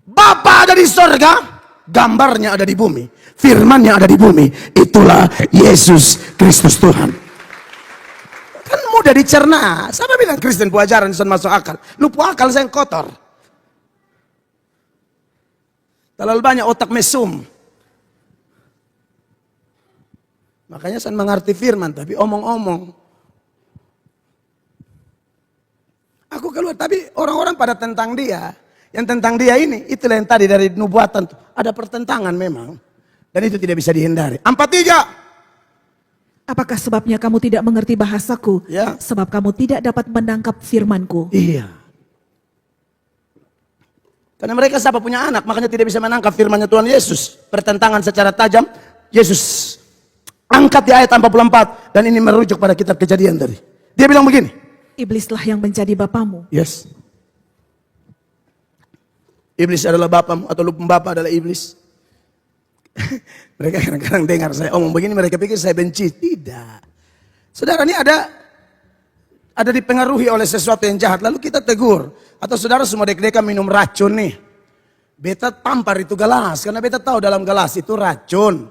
Bapa ada di sorga, gambarnya ada di bumi. Firmannya ada di bumi. Itulah Yesus Kristus Tuhan. Kan mudah dicerna. Siapa bilang Kristen ajaran bisa masuk akal? Lupa akal saya yang kotor. Terlalu banyak otak mesum. Makanya saya mengerti firman, tapi omong-omong. Aku keluar, tapi orang-orang pada tentang dia. Yang tentang dia ini, itulah yang tadi dari nubuatan. Ada pertentangan memang. Dan itu tidak bisa dihindari. 43. Apakah sebabnya kamu tidak mengerti bahasaku? Ya. Sebab kamu tidak dapat menangkap firmanku. Iya. Karena mereka siapa punya anak, makanya tidak bisa menangkap firman-Nya Tuhan Yesus. Pertentangan secara tajam, Yesus angkat di ayat 44. Dan ini merujuk pada kitab Kejadian tadi. Dia bilang begini. Iblislah yang menjadi bapamu. Yes. Iblis adalah bapamu atau lu pembapa adalah iblis. Mereka kadang-kadang dengar saya omong begini, mereka pikir saya benci. Tidak. Saudara, ini ada dipengaruhi oleh sesuatu yang jahat, lalu kita tegur. Atau saudara semua dek-dekan minum racun nih. Beta tampar itu gelas, karena beta tahu dalam gelas itu racun.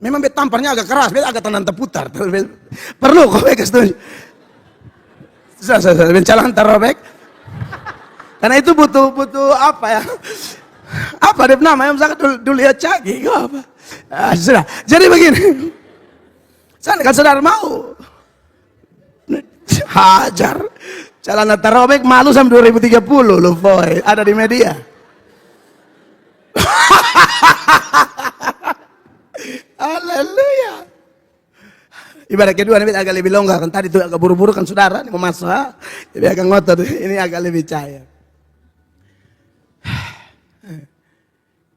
Memang beta tamparnya agak keras, beta agak tenang terputar. Perlu kok beta setuju. Saya bencalan tarobek. Karena itu butuh apa ya? Apa dia nama yang sangat dulu ya cagi apa? Sudah. Jadi begini. Saya kan saudara mau hajar. Celana tarobek malu sampai 2030 loh boy. Ada di media. Haleluya. Ibarat kedua ini agak lebih longgar. Kan tadi itu agak buru-buru kan saudara. Ini mau masuk. Jadi agak ngotot. Ini agak lebih cair.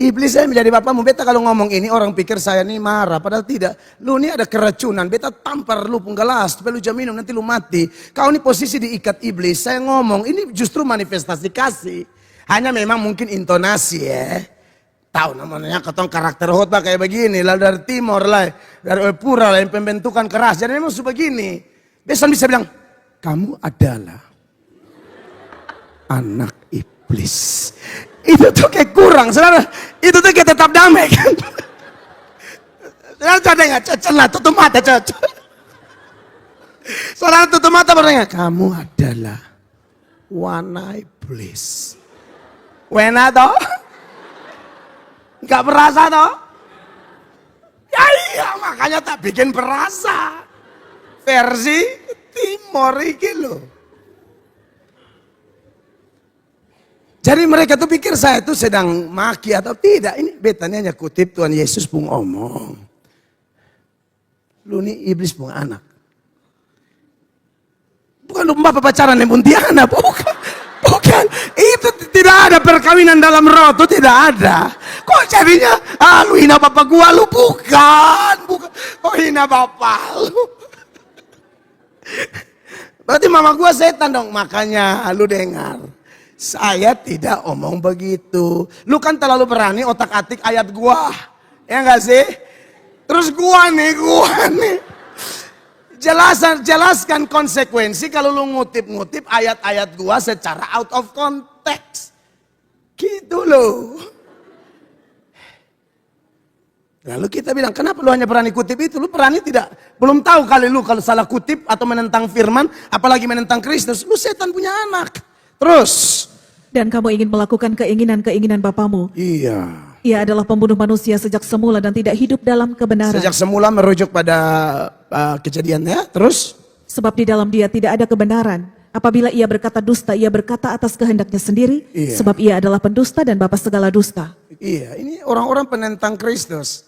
Iblis saya menjadi bapamu. Beta kalau ngomong ini orang pikir saya ini marah. Padahal tidak. Lu ini ada keracunan. Beta tampar lu pun gelas. Supaya lu jam minum nanti lu mati. Kau ini posisi diikat iblis. Saya ngomong ini justru manifestasi kasih. Hanya memang mungkin intonasi ya. Tahu namanya ketong karakter khotbah kayak begini. Lalu dari timur lah. Dari Epura lah yang pembentukan keras. Jadi memang sebegini. Besan bisa bilang. Kamu adalah anak iblis. Itu tuh kayak kurang, saudara. Itu tuh kayak tetap damai kan. Saudara cadang nggak? Celah, tutup mata cocok. Saudara tutup mata bertanya, kamu adalah wana iblis. Wena toh? Nggak berasa toh? Ya iya, makanya tak bikin berasa. Versi Timur iki loh. Jadi mereka tuh pikir saya itu sedang maki atau tidak. Ini betanya hanya kutip Tuhan Yesus pun ngomong. Lu nih iblis pun anak. Bukan lu bapak pacaran dengan Pontianak, bukan. Bukan, itu tidak ada perkawinan dalam roh, itu tidak ada. Kok jadinya, lu hina bapak gua, lu bukan. Kok hina bapak lu. Berarti mama gua setan dong, makanya lu dengar. Saya tidak omong begitu. Lu kan terlalu berani otak-atik ayat gua. Ya enggak sih? Terus gua nih. Jelaskan konsekuensi kalau lu ngutip-ngutip ayat-ayat gua secara out of context. Gitu loh. Lalu kita bilang, kenapa lu hanya berani kutip itu? Lu berani tidak? Belum tahu kali lu kalau salah kutip atau menentang firman, apalagi menentang Kristus. Lu setan punya anak. Terus. Dan kamu ingin melakukan keinginan-keinginan bapamu. Iya. Ia adalah pembunuh manusia sejak semula dan tidak hidup dalam kebenaran. Sejak semula merujuk pada kejadiannya. Terus. Sebab di dalam dia tidak ada kebenaran. Apabila ia berkata dusta, ia berkata atas kehendaknya sendiri. Iya. Sebab ia adalah pendusta dan bapa segala dusta. Iya, ini orang-orang penentang Kristus.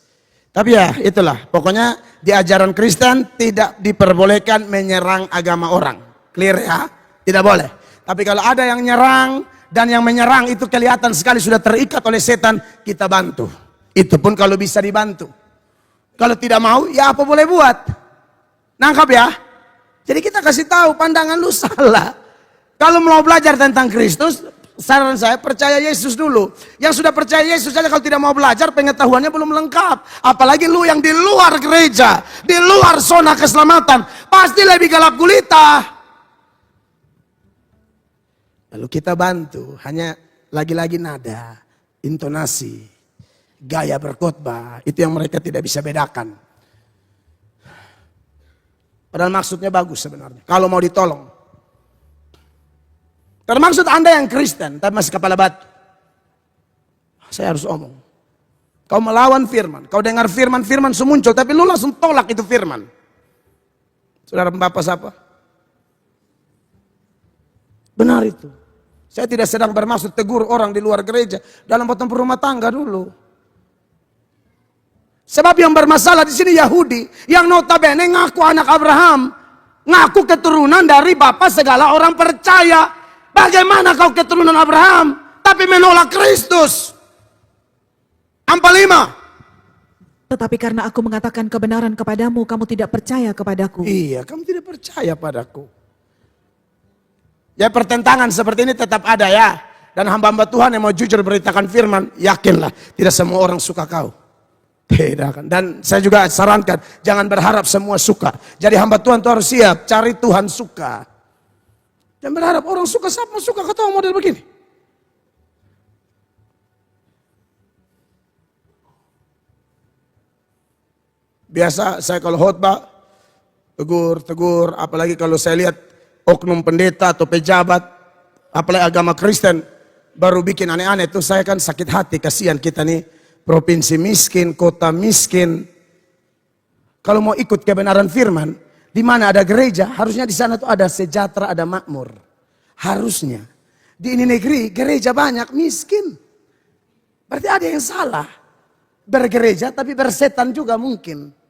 Tapi ya itulah, pokoknya di ajaran Kristen tidak diperbolehkan menyerang agama orang. Clear ya? Tidak boleh. Tapi kalau ada yang nyerang dan yang menyerang itu kelihatan sekali sudah terikat oleh setan, kita bantu. Itu pun kalau bisa dibantu. Kalau tidak mau, ya apa boleh buat. Nangkap ya? Jadi kita kasih tahu pandangan lu salah. Kalau mau belajar tentang Kristus, saran saya percaya Yesus dulu. Yang sudah percaya Yesus saja kalau tidak mau belajar, pengetahuannya belum lengkap. Apalagi lu yang di luar gereja, di luar zona keselamatan, pasti lebih gelap gulita. Lalu kita bantu, hanya lagi-lagi nada, intonasi, gaya berkhotbah, itu yang mereka tidak bisa bedakan. Padahal maksudnya bagus sebenarnya, kalau mau ditolong. Termaksud Anda yang Kristen, tapi masih kepala batu. Saya harus omong. Kau melawan firman, kau dengar firman muncul, tapi lu langsung tolak itu firman. Saudara Bapak siapa? Benar itu. Saya tidak sedang bermaksud tegur orang di luar gereja. Dalam potong rumah tangga dulu. Sebab yang bermasalah di sini Yahudi. Yang notabene ngaku anak Abraham. Ngaku keturunan dari bapak segala orang percaya. Bagaimana kau keturunan Abraham? Tapi menolak Kristus. 45. Tetapi karena aku mengatakan kebenaran kepadamu, kamu tidak percaya kepadaku. Iya, kamu tidak percaya padaku. Ya pertentangan seperti ini tetap ada ya. Dan hamba-hamba Tuhan yang mau jujur beritakan firman, yakinlah tidak semua orang suka kau. Tidak kan. Dan saya juga sarankan, jangan berharap semua suka. Jadi hamba Tuhan itu harus siap, cari Tuhan suka. Dan berharap orang suka, siapa suka kau model begini. Biasa saya kalau khotbah, tegur, apalagi kalau saya lihat oknum pendeta atau pejabat, apalagi agama Kristen, baru bikin aneh-aneh itu saya kan sakit hati, kasihan kita nih, provinsi miskin, kota miskin. Kalau mau ikut kebenaran firman, di mana ada gereja, harusnya di sana tuh ada sejahtera, ada makmur. Harusnya. Di ini negeri, gereja banyak, miskin. Berarti ada yang salah. Bergereja tapi bersetan juga mungkin.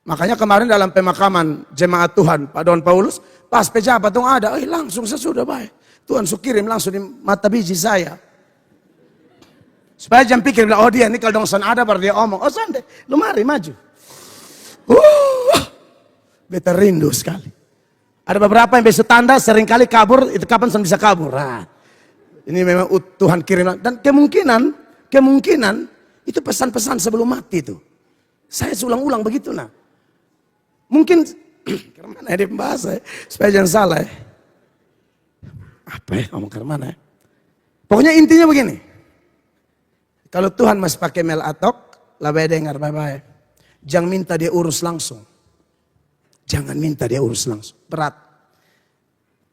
Makanya kemarin dalam pemakaman jemaat Tuhan, Pak Don Paulus, pas pejabat dong ada, langsung sesudah baik. Tuhan kirim langsung di mata biji saya. Supaya jangan pikir, oh dia ini kalau dongsan ada baru dia omong. Oh santai, lu mari maju. Beta rindu sekali. Ada beberapa yang besok tanda seringkali kabur, itu kapan bisa kabur. Nah, ini memang Tuhan kirim. Dan kemungkinan itu pesan-pesan sebelum mati itu. Saya ulang-ulang begitu nah. Mungkin, kemana ya dia pembahas ya, supaya jangan salah ya. Apa ya ngomong kemana ya. Pokoknya intinya begini. Kalau Tuhan masih pakai mel atok, labai dengar baik-baik. Jangan minta dia urus langsung. Jangan minta dia urus langsung, berat.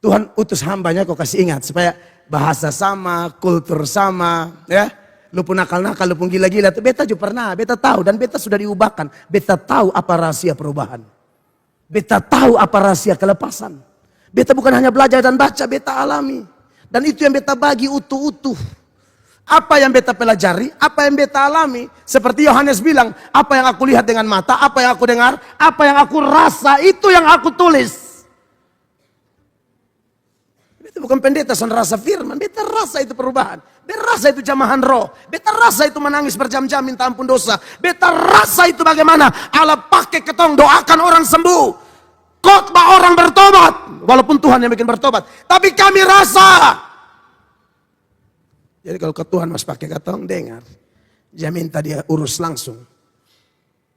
Tuhan utus hambanya kok kasih ingat, supaya bahasa sama, kultur sama, ya. Lu pun nakal-nakal, lu pun gila-gila. Beta juga pernah, beta tahu. Dan beta sudah diubahkan. Beta tahu apa rahasia perubahan. Beta tahu apa rahasia kelepasan. Beta bukan hanya belajar dan baca, beta alami. Dan itu yang beta bagi utuh-utuh. Apa yang beta pelajari, apa yang beta alami. Seperti Yohanes bilang, apa yang aku lihat dengan mata, apa yang aku dengar, apa yang aku rasa, itu yang aku tulis. Beta bukan pendeta, son rasa firman. Beta rasa itu perubahan. Beta rasa itu jamahan roh. Beta rasa itu menangis berjam-jam minta ampun dosa. Beta rasa itu bagaimana Allah pakai ketong doakan orang sembuh. Khotbah orang bertobat. Walaupun Tuhan yang bikin bertobat. Tapi kami rasa. Jadi kalau Tuhan mas pakai ketong, dengar. Dia minta dia urus langsung.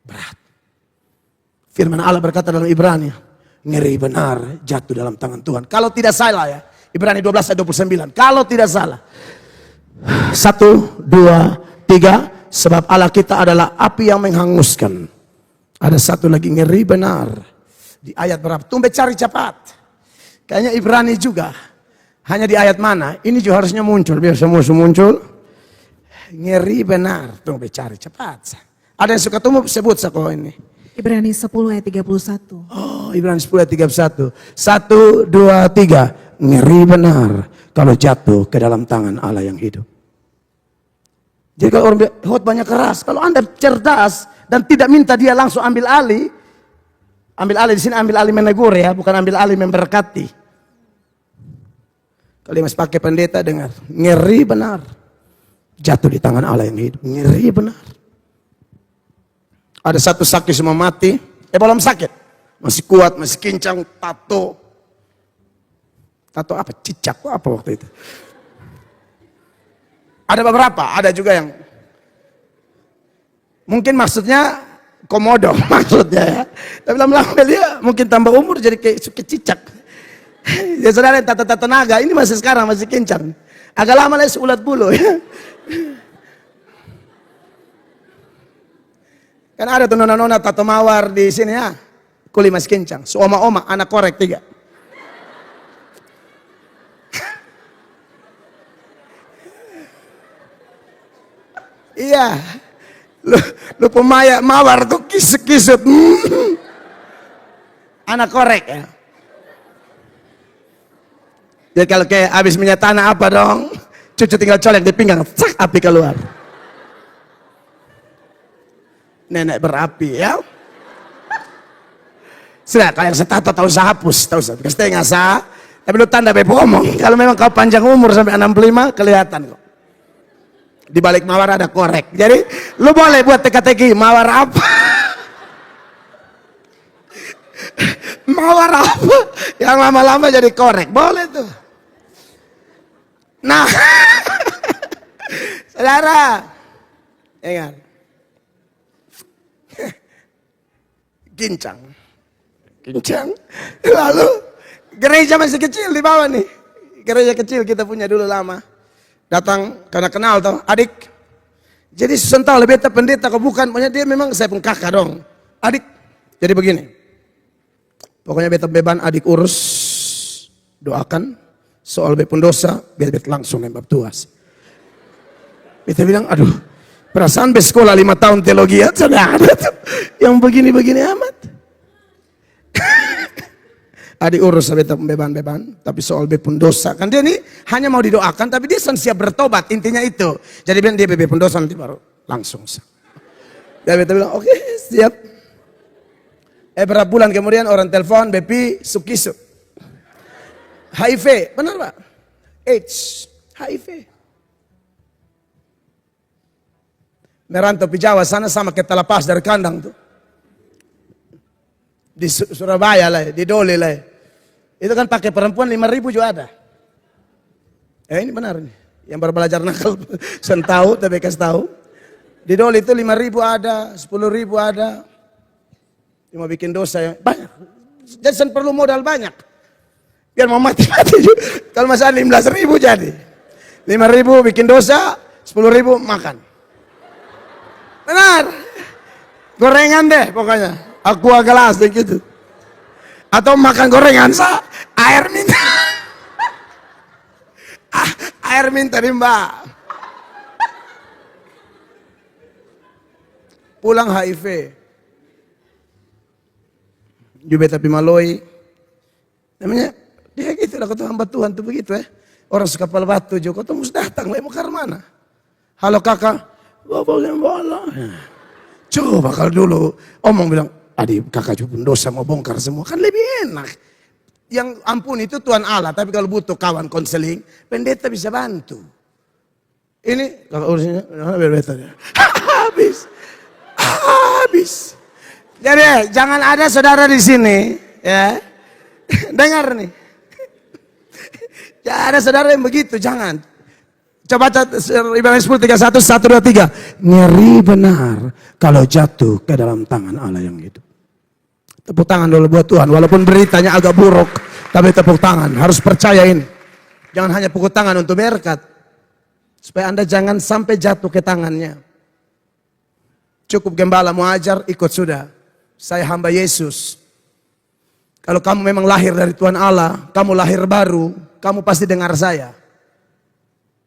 Berat. Firman Allah berkata dalam Ibrani. Ngeri benar jatuh dalam tangan Tuhan. Kalau tidak salah ya. Ibrani 12 ayat 29. Kalau tidak salah. 1, 2, 3. Sebab Allah kita adalah api yang menghanguskan. Ada satu lagi ngeri benar. Di ayat berapa? Tumbe cari cepat. Kayaknya Ibrani juga. Hanya di ayat mana? Ini juga harusnya muncul. Biar semua muncul. Ngeri benar. Tumbe cari cepat. Ada yang suka tumbuh sebut sekolah ini. Ibrani 10 ayat 31. Oh, Ibrani 10 ayat 31. 1, 2, 3. Ngeri benar kalau jatuh ke dalam tangan Allah yang hidup. Jadi kalau orang khotbahnya keras, kalau Anda cerdas dan tidak minta dia langsung ambil alih di sini ambil alih menegur ya, bukan ambil alih memberkati. Kalau mas pakai pendeta dengar, ngeri benar jatuh di tangan Allah yang hidup, ngeri benar. Ada satu sakit semua mati, belum sakit, masih kuat, masih kincang, tato apa, cicak apa waktu itu. Ada beberapa, ada juga yang mungkin maksudnya komodo maksudnya ya. Tapi lama-lama dia mungkin tambah umur jadi kayak cicak. Ya saudara tata naga, ini masih sekarang masih kincang. Agak lama lagi seulat bulu ya. Kan ada tuh nona-nona tato mawar di sini ya. Kuli masih kincang, seoma-oma anak korek 3. Iya, lu pemaya mawar tuh kisut-kisut, anak korek ya. Jadi kalau kayak habis minyak tanah apa dong, cucu tinggal colek di pinggang, cak api keluar. Nenek berapi ya. Sudah, kalau yang setato tahu usah hapus, tahu usah, kasih nggak sah. Tapi lu tanda bebo ngomong, kalau memang kau panjang umur sampai 65 kelihatan kok. Di balik mawar ada korek. Jadi lu boleh buat teka-teki mawar apa? Mawar apa? Yang lama-lama jadi korek. Boleh tuh. Nah. Saudara. Ingat. Gincang. Lalu gereja masih kecil di bawah nih. Gereja kecil kita punya dulu lama. Datang karena kenal toh, adik. Jadi sental beta pendeta kau bukan, pokoknya dia memang saya pun kakak dong. Adik. Jadi begini. Pokoknya beta beban adik urus, doakan soal beta pun dosa, biar beta langsung nembak tuas. Beta bilang, aduh, perasaan beta sekolah 5 tahun teologi ya, sudah ada tuh yang begini-begini amat. Adik urus beta beban-beban, tapi soal beta pun dosa. Kan dia ini hanya mau didoakan, tapi dia siap bertobat, intinya itu. Jadi dia beta pun dosa nanti baru langsung. Dan beta bilang, oke, siap. Berapa bulan kemudian orang telepon, Bepi Sukisu. HIV, benar Pak? AIDS, HIV. Merantau di Jawa sana sama kita lepas dari kandang tuh. Di Surabaya lah, di Doli lah. Itu kan pakai perempuan 5.000 juga ada. Ini benar nih. Yang baru belajar nakal, sen tahu, tapi kasih tahu. Di Doli itu 5.000 ada, 10.000 ada. Cuma bikin dosa ya banyak. Jadi sen perlu modal banyak. Biar mau mati-mati juga. Kalau masih 15.000 jadi. 5.000 bikin dosa, 10.000 makan. Benar. Gorengan deh pokoknya. Aqua gelas gitu. Atau makan gorengan air minta. Air minta nih Mbak. pulang HIV. Juga tapi maloi. Namanya, dia gitu lah kata hamba Tuhan tuh begitu ya. Orang suka kepala batu juga, kau mesti datang lah, mau ke mana? Halo kakak, bapak yang bola. Coba kalau dulu omong bilang, adik kakak juga dosa mau bongkar semua, kan lebih enak. Yang ampun itu Tuhan Allah, tapi kalau butuh kawan konseling, pendeta bisa bantu. Ini kakak urusannya, habis. Jadi jangan ada saudara di sini, ya. Dengar nih. Jangan ada saudara yang begitu, jangan. Coba Ibrani 10:31, 1, 2, 3. Ngeri benar kalau jatuh ke dalam tangan Allah yang itu. Tepuk tangan dulu buat Tuhan, walaupun beritanya agak buruk, tapi tepuk tangan, harus percaya ini. Jangan hanya pukul tangan untuk berkat, supaya Anda jangan sampai jatuh ke tangannya. Cukup gembala mau ajar, ikut sudah. Saya hamba Yesus. Kalau kamu memang lahir dari Tuhan Allah, kamu lahir baru, kamu pasti dengar saya.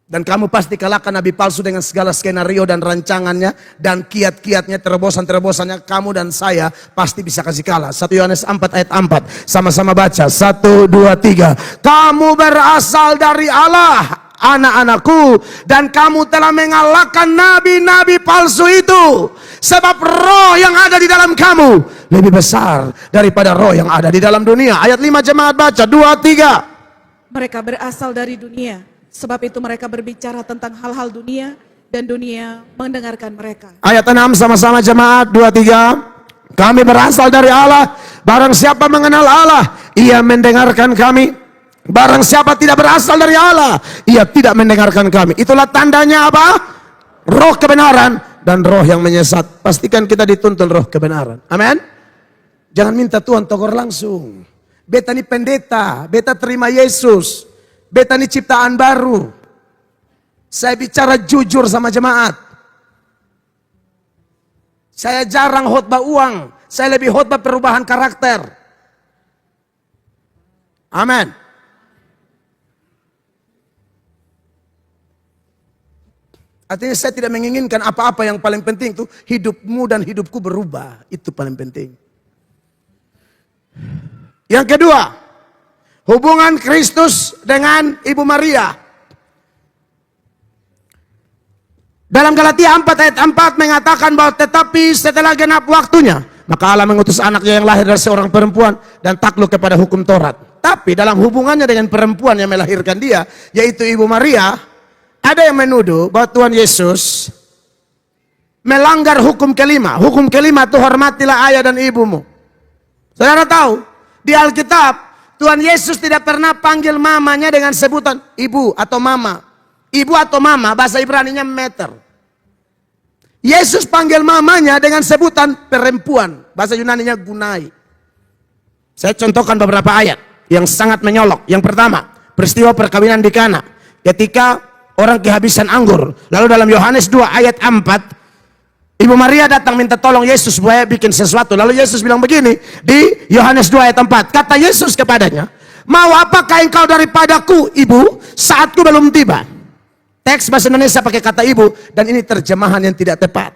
Dan kamu pasti kalahkan nabi palsu dengan segala skenario dan rancangannya dan kiat-kiatnya, terobosan-terobosannya. Kamu dan saya pasti bisa kasih kalah. 1 Yohanes 4 ayat 4. Sama-sama baca. 1, 2, 3. Kamu berasal dari Allah, anak-anakku, dan kamu telah mengalahkan nabi-nabi palsu itu. Sebab roh yang ada di dalam kamu lebih besar daripada roh yang ada di dalam dunia. Ayat 5 jemaat baca. 2, 3. Mereka berasal dari dunia, sebab itu mereka berbicara tentang hal-hal dunia, dan dunia mendengarkan mereka. Ayat 6 sama-sama jemaat. 2, 3. Kami berasal dari Allah. Barang siapa mengenal Allah, ia mendengarkan kami. Barang siapa tidak berasal dari Allah, ia tidak mendengarkan kami. Itulah tandanya apa? Roh kebenaran dan roh yang menyesat. Pastikan kita dituntun roh kebenaran. Amin. Jangan minta Tuhan tegur langsung. Beta ini pendeta, beta terima Yesus, beta ini ciptaan baru. Saya bicara jujur sama jemaat. Saya jarang khotbah uang, saya lebih khotbah perubahan karakter. Amin. Artinya saya tidak menginginkan apa-apa, yang paling penting itu hidupmu dan hidupku berubah. Itu paling penting. Yang kedua, hubungan Kristus dengan Ibu Maria. Dalam Galatia 4 ayat 4 mengatakan bahwa tetapi setelah genap waktunya, maka Allah mengutus anaknya yang lahir dari seorang perempuan dan takluk kepada hukum Taurat. Tapi dalam hubungannya dengan perempuan yang melahirkan dia, yaitu Ibu Maria, ada yang menuduh bahwa Tuhan Yesus melanggar hukum kelima. Hukum kelima itu hormatilah ayah dan ibumu. Saudara tahu, di Alkitab Tuhan Yesus tidak pernah panggil mamanya dengan sebutan ibu atau mama. Ibu atau mama bahasa Ibraninya meter. Yesus panggil mamanya dengan sebutan perempuan. Bahasa Yunaninya gunai. Saya contohkan beberapa ayat yang sangat menyolok. Yang pertama, peristiwa perkawinan di Kana. Ketika orang kehabisan anggur. Lalu dalam Yohanes 2 ayat 4, Ibu Maria datang minta tolong Yesus supaya bikin sesuatu. Lalu Yesus bilang begini di Yohanes 2 ayat 4. Kata Yesus kepadanya, mau apakah engkau daripadaku, ibu, saatku belum tiba. Teks bahasa Indonesia pakai kata ibu, dan ini terjemahan yang tidak tepat.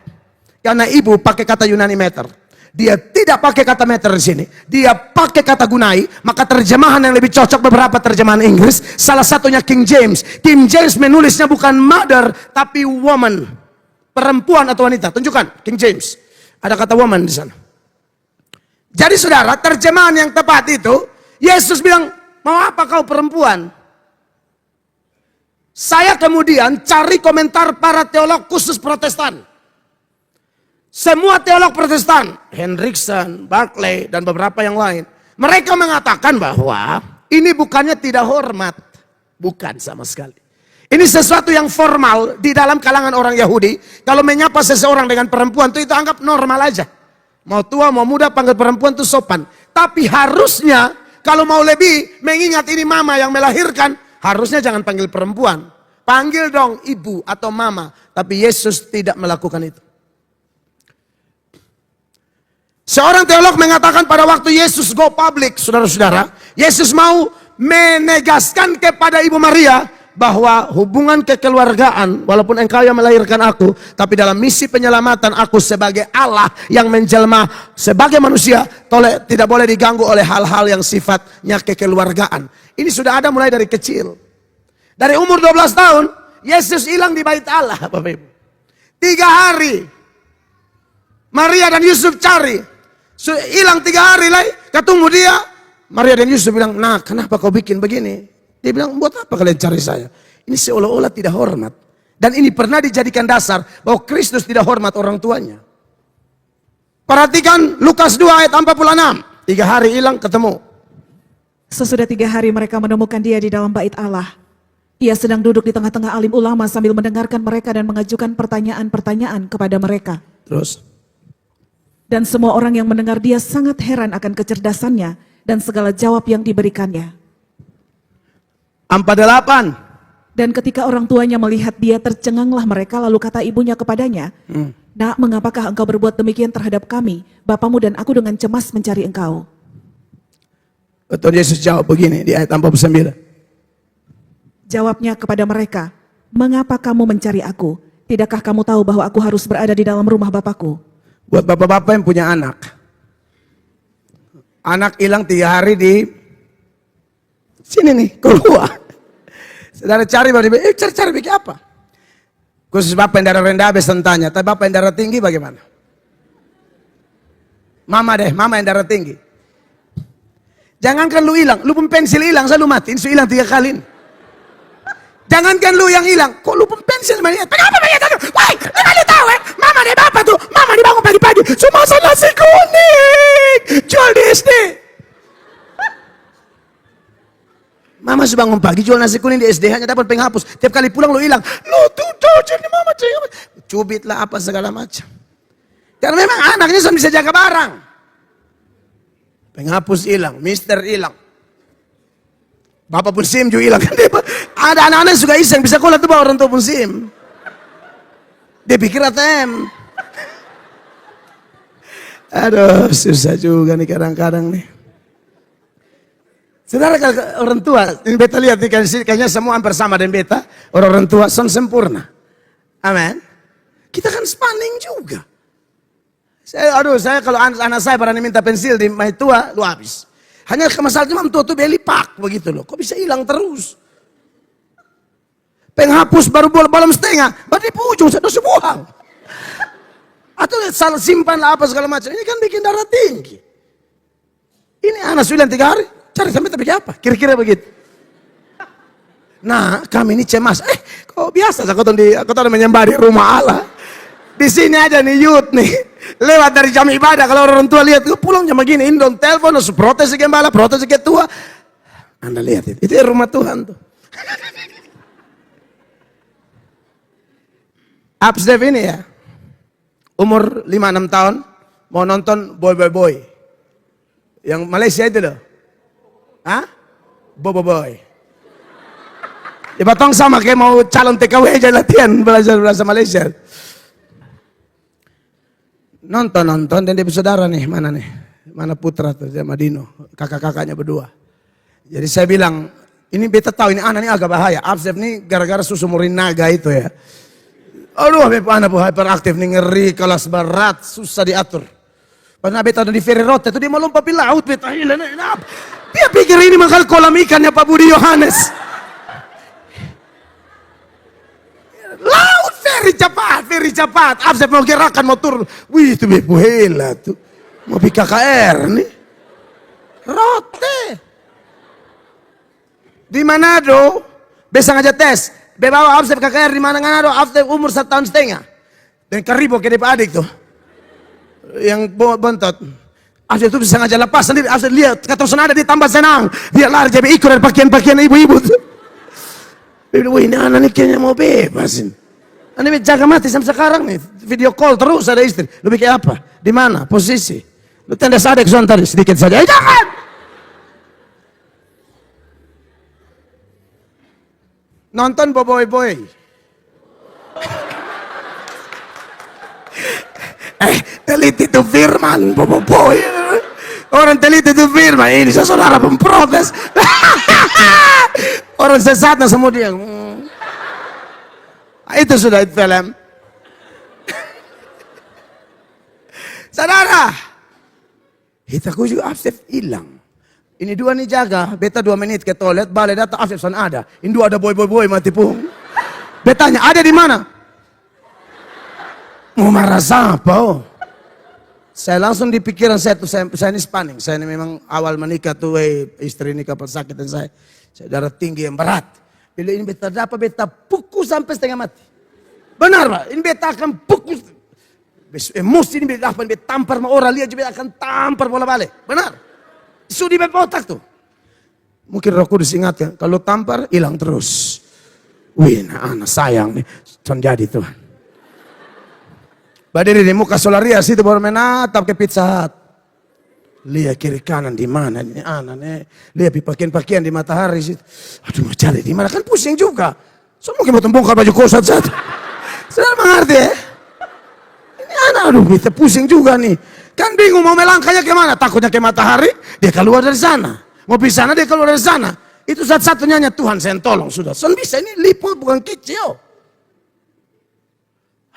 Karena ibu pakai kata Yunani meter. Dia tidak pakai kata meter di sini. Dia pakai kata gunai. Maka terjemahan yang lebih cocok beberapa terjemahan Inggris. Salah satunya King James. King James menulisnya bukan mother, tapi woman. Perempuan atau wanita. Tunjukkan King James. Ada kata woman di sana. Jadi saudara, terjemahan yang tepat itu, Yesus bilang, mau apa kau perempuan? Saya kemudian cari komentar para teolog khusus Protestan. Semua teolog Protestan, Hendrickson, Barclay, dan beberapa yang lain, mereka mengatakan bahwa ini bukannya tidak hormat. Bukan sama sekali. Ini sesuatu yang formal di dalam kalangan orang Yahudi. Kalau menyapa seseorang dengan perempuan itu anggap normal aja. Mau tua, mau muda, panggil perempuan itu sopan. Tapi harusnya, kalau mau lebih mengingat ini mama yang melahirkan, harusnya jangan panggil perempuan. Panggil dong ibu atau mama. Tapi Yesus tidak melakukan itu. Seorang teolog mengatakan pada waktu Yesus go public, saudara-saudara, Yesus mau menegaskan kepada Ibu Maria bahwa hubungan kekeluargaan, walaupun engkau yang melahirkan aku, tapi dalam misi penyelamatan aku sebagai Allah yang menjelma sebagai manusia, tidak boleh diganggu oleh hal-hal yang sifatnya kekeluargaan. Ini sudah ada mulai dari kecil. Dari umur 12 tahun, Yesus hilang di bait Allah, Bapak Ibu. 3 hari, Maria dan Yusuf cari. Hilang 3 hari lagi, ketemu dia. Maria dan Yusuf bilang, nah kenapa kau bikin begini? Dia bilang, buat apa kalian cari saya? Ini seolah-olah tidak hormat. Dan ini pernah dijadikan dasar bahwa Kristus tidak hormat orang tuanya. Perhatikan Lukas 2 ayat 46. 3 hari hilang ketemu. Sesudah 3 hari mereka menemukan dia di dalam bait Allah. Ia sedang duduk di tengah-tengah alim ulama sambil mendengarkan mereka dan mengajukan pertanyaan-pertanyaan kepada mereka. Terus? Dan semua orang yang mendengar dia sangat heran akan kecerdasannya dan segala jawab yang diberikannya. 48. Dan ketika orang tuanya melihat dia, tercenganglah mereka, lalu kata ibunya kepadanya, Nak, mengapakah engkau berbuat demikian terhadap kami? Bapamu dan aku dengan cemas mencari engkau. Betul, Yesus jawab begini di ayat 49. Jawabnya kepada mereka, mengapa kamu mencari aku? Tidakkah kamu tahu bahwa aku harus berada di dalam rumah Bapakku? Buat bapak-bapak yang punya anak. Anak hilang 3 hari di sini nih, keluar. Saudara cari, cari bikin apa? Khusus bapak yang darah rendah habis tanya, tapi bapak yang darah tinggi bagaimana? Mama yang darah tinggi. Jangankan lu hilang, lu pun pensil hilang, saya lu matiin, hilang 3 kali. Jangankan lu yang hilang, kok lu pun pensil banyak. Kenapa banyak tadi? Woi, lu kali tahu mama deh bapak tuh, mama dibangun pagi-pagi, cuma masak nasi kuning, jual di SD. Mama sudah bangun pagi jual nasi kuning di SD hanya dapat penghapus. Tiap kali pulang lu hilang. Lu tuh jadi mama cubit lah apa segala macam. Karena memang anaknya sudah bisa jaga barang. Penghapus hilang, mister hilang. Bapak pun SIM juga hilang. Ada anak-anak yang suka iseng bisa sekolah tuh bawa orang tua pun SIM. Dia pikir ATM. Aduh, susah juga nih kadang-kadang nih. Saudara, orang tua, ini beta lihat nih, kayaknya semua hampir sama dengan beta. Orang tua son sempurna. Amin. Kita kan spanning juga. Saya kalau anak saya berani minta pensil di mai tua, lu habis. Hanya masalahnya mam tua tuh beli pak begitu loh. Kok bisa hilang terus? Penghapus baru belum setengah, baru di ujung sudah sebuang. Atau salah simpan lah apa segala macam. Ini kan bikin darah tinggi. Ini anak sudah 3 hari. Cari sampai tapi apa? Kira-kira begitu. Nah, kami ini cemas. Kok biasa aku tahu menyembah di rumah Allah. Di sini aja nih youth nih. Lewat dari jam ibadah kalau orang tua lihat, pulang jam begini, indon telepon, protes ke gembala, protes ke tua. Anda lihat itu. Itu rumah Tuhan tuh. Absdev ini ya. Umur 5-6 tahun mau nonton Boy. Yang Malaysia itu loh. Hah? Boy. Ya batong sama kayak mau calon TKW aja latihan belajar bahasa Malaysia. Nonton dan dia bersaudara nih, mana putra tuh sama Dino, kakak-kakaknya berdua. Jadi saya bilang, ini beta tahu ini anak ini agak bahaya. Absef nih gara-gara susu murin naga itu ya. Aduh, anak hyperaktif nih, ngeri, kelas berat, susah diatur. Pernah beta ada di ferry road itu dia mau lompat di laut, beta hilang. Dia pikir ini makal kolam ikannya Pak Budi Yohanes. Laut very cepat. Absef mau gerakan mau turun. Wih itu bepu hela tuh. Mau pi KKR nih. Rote. Di Manado, besang aja tes. Bebawa Absef KKR di Manado, Absef umur 1 tahun setengah. Dan karibo ke depan adik tuh. Yang bontot. Absef itu bisa ngajak lepas sendiri. Absef lihat, kata senada dia tambah senang. Dia lari jadi ikut dari pakaian-pakaian ibu-ibu tuh. Dia bilang, wah ini anak ini kayaknya mau bebasin. Ini jaga mati sampai sekarang nih. Video call terus ada istri. Lu bikin apa? Di mana? Posisi. Lu tanda sadek soal tadi sedikit saja. Jangan! Nonton Boy. Teliti itu firman Boy. Orang teliti itu firman. Ini saudara pemprotes. Orang sesat nah semua dia. Itu sudah itu film. Saudara, hitaku juga absef hilang. Ini dua nih jaga, beta 2 menit ke toilet, balik data absef sana ada. Ini dua ada boy mati pun. Betanya ada di mana? Mau marah siapa? Oh. Saya langsung di pikiran saya tuh, saya ini spanning. Saya ini memang awal menikah tuh, istri ini kapal sakit dan saya darah tinggi yang berat. Bila ini beta dapat, beta pukul sampai setengah mati. Benar Pak, ini beta akan pukul. Emosi ini beta dapat, beta tampar sama orang lihat juga akan tampar bola balik. Benar. Sudah beta otak tuh. Mungkin Roh Kudus ingatkan, kalau tampar hilang terus. Wih, anak sayang nih, jadi Tuhan. Berdiri di muka Solarias itu baru menatap ke Pizza Hut. Lihat kiri kanan di mana ini anak nih. Lihat pakaian-pakaian di matahari situ. Aduh mau cari di mana kan pusing juga. So mungkin mau bongkar baju kosat satu. Sudah mengerti ya? Ini anak aduh kita pusing juga nih. Kan bingung mau melangkahnya kemana? Takutnya ke matahari, dia keluar dari sana. Mau di sana, dia keluar dari sana. Itu satu-satunya Tuhan saya tolong sudah. Son bisa ini liput bukan kecil.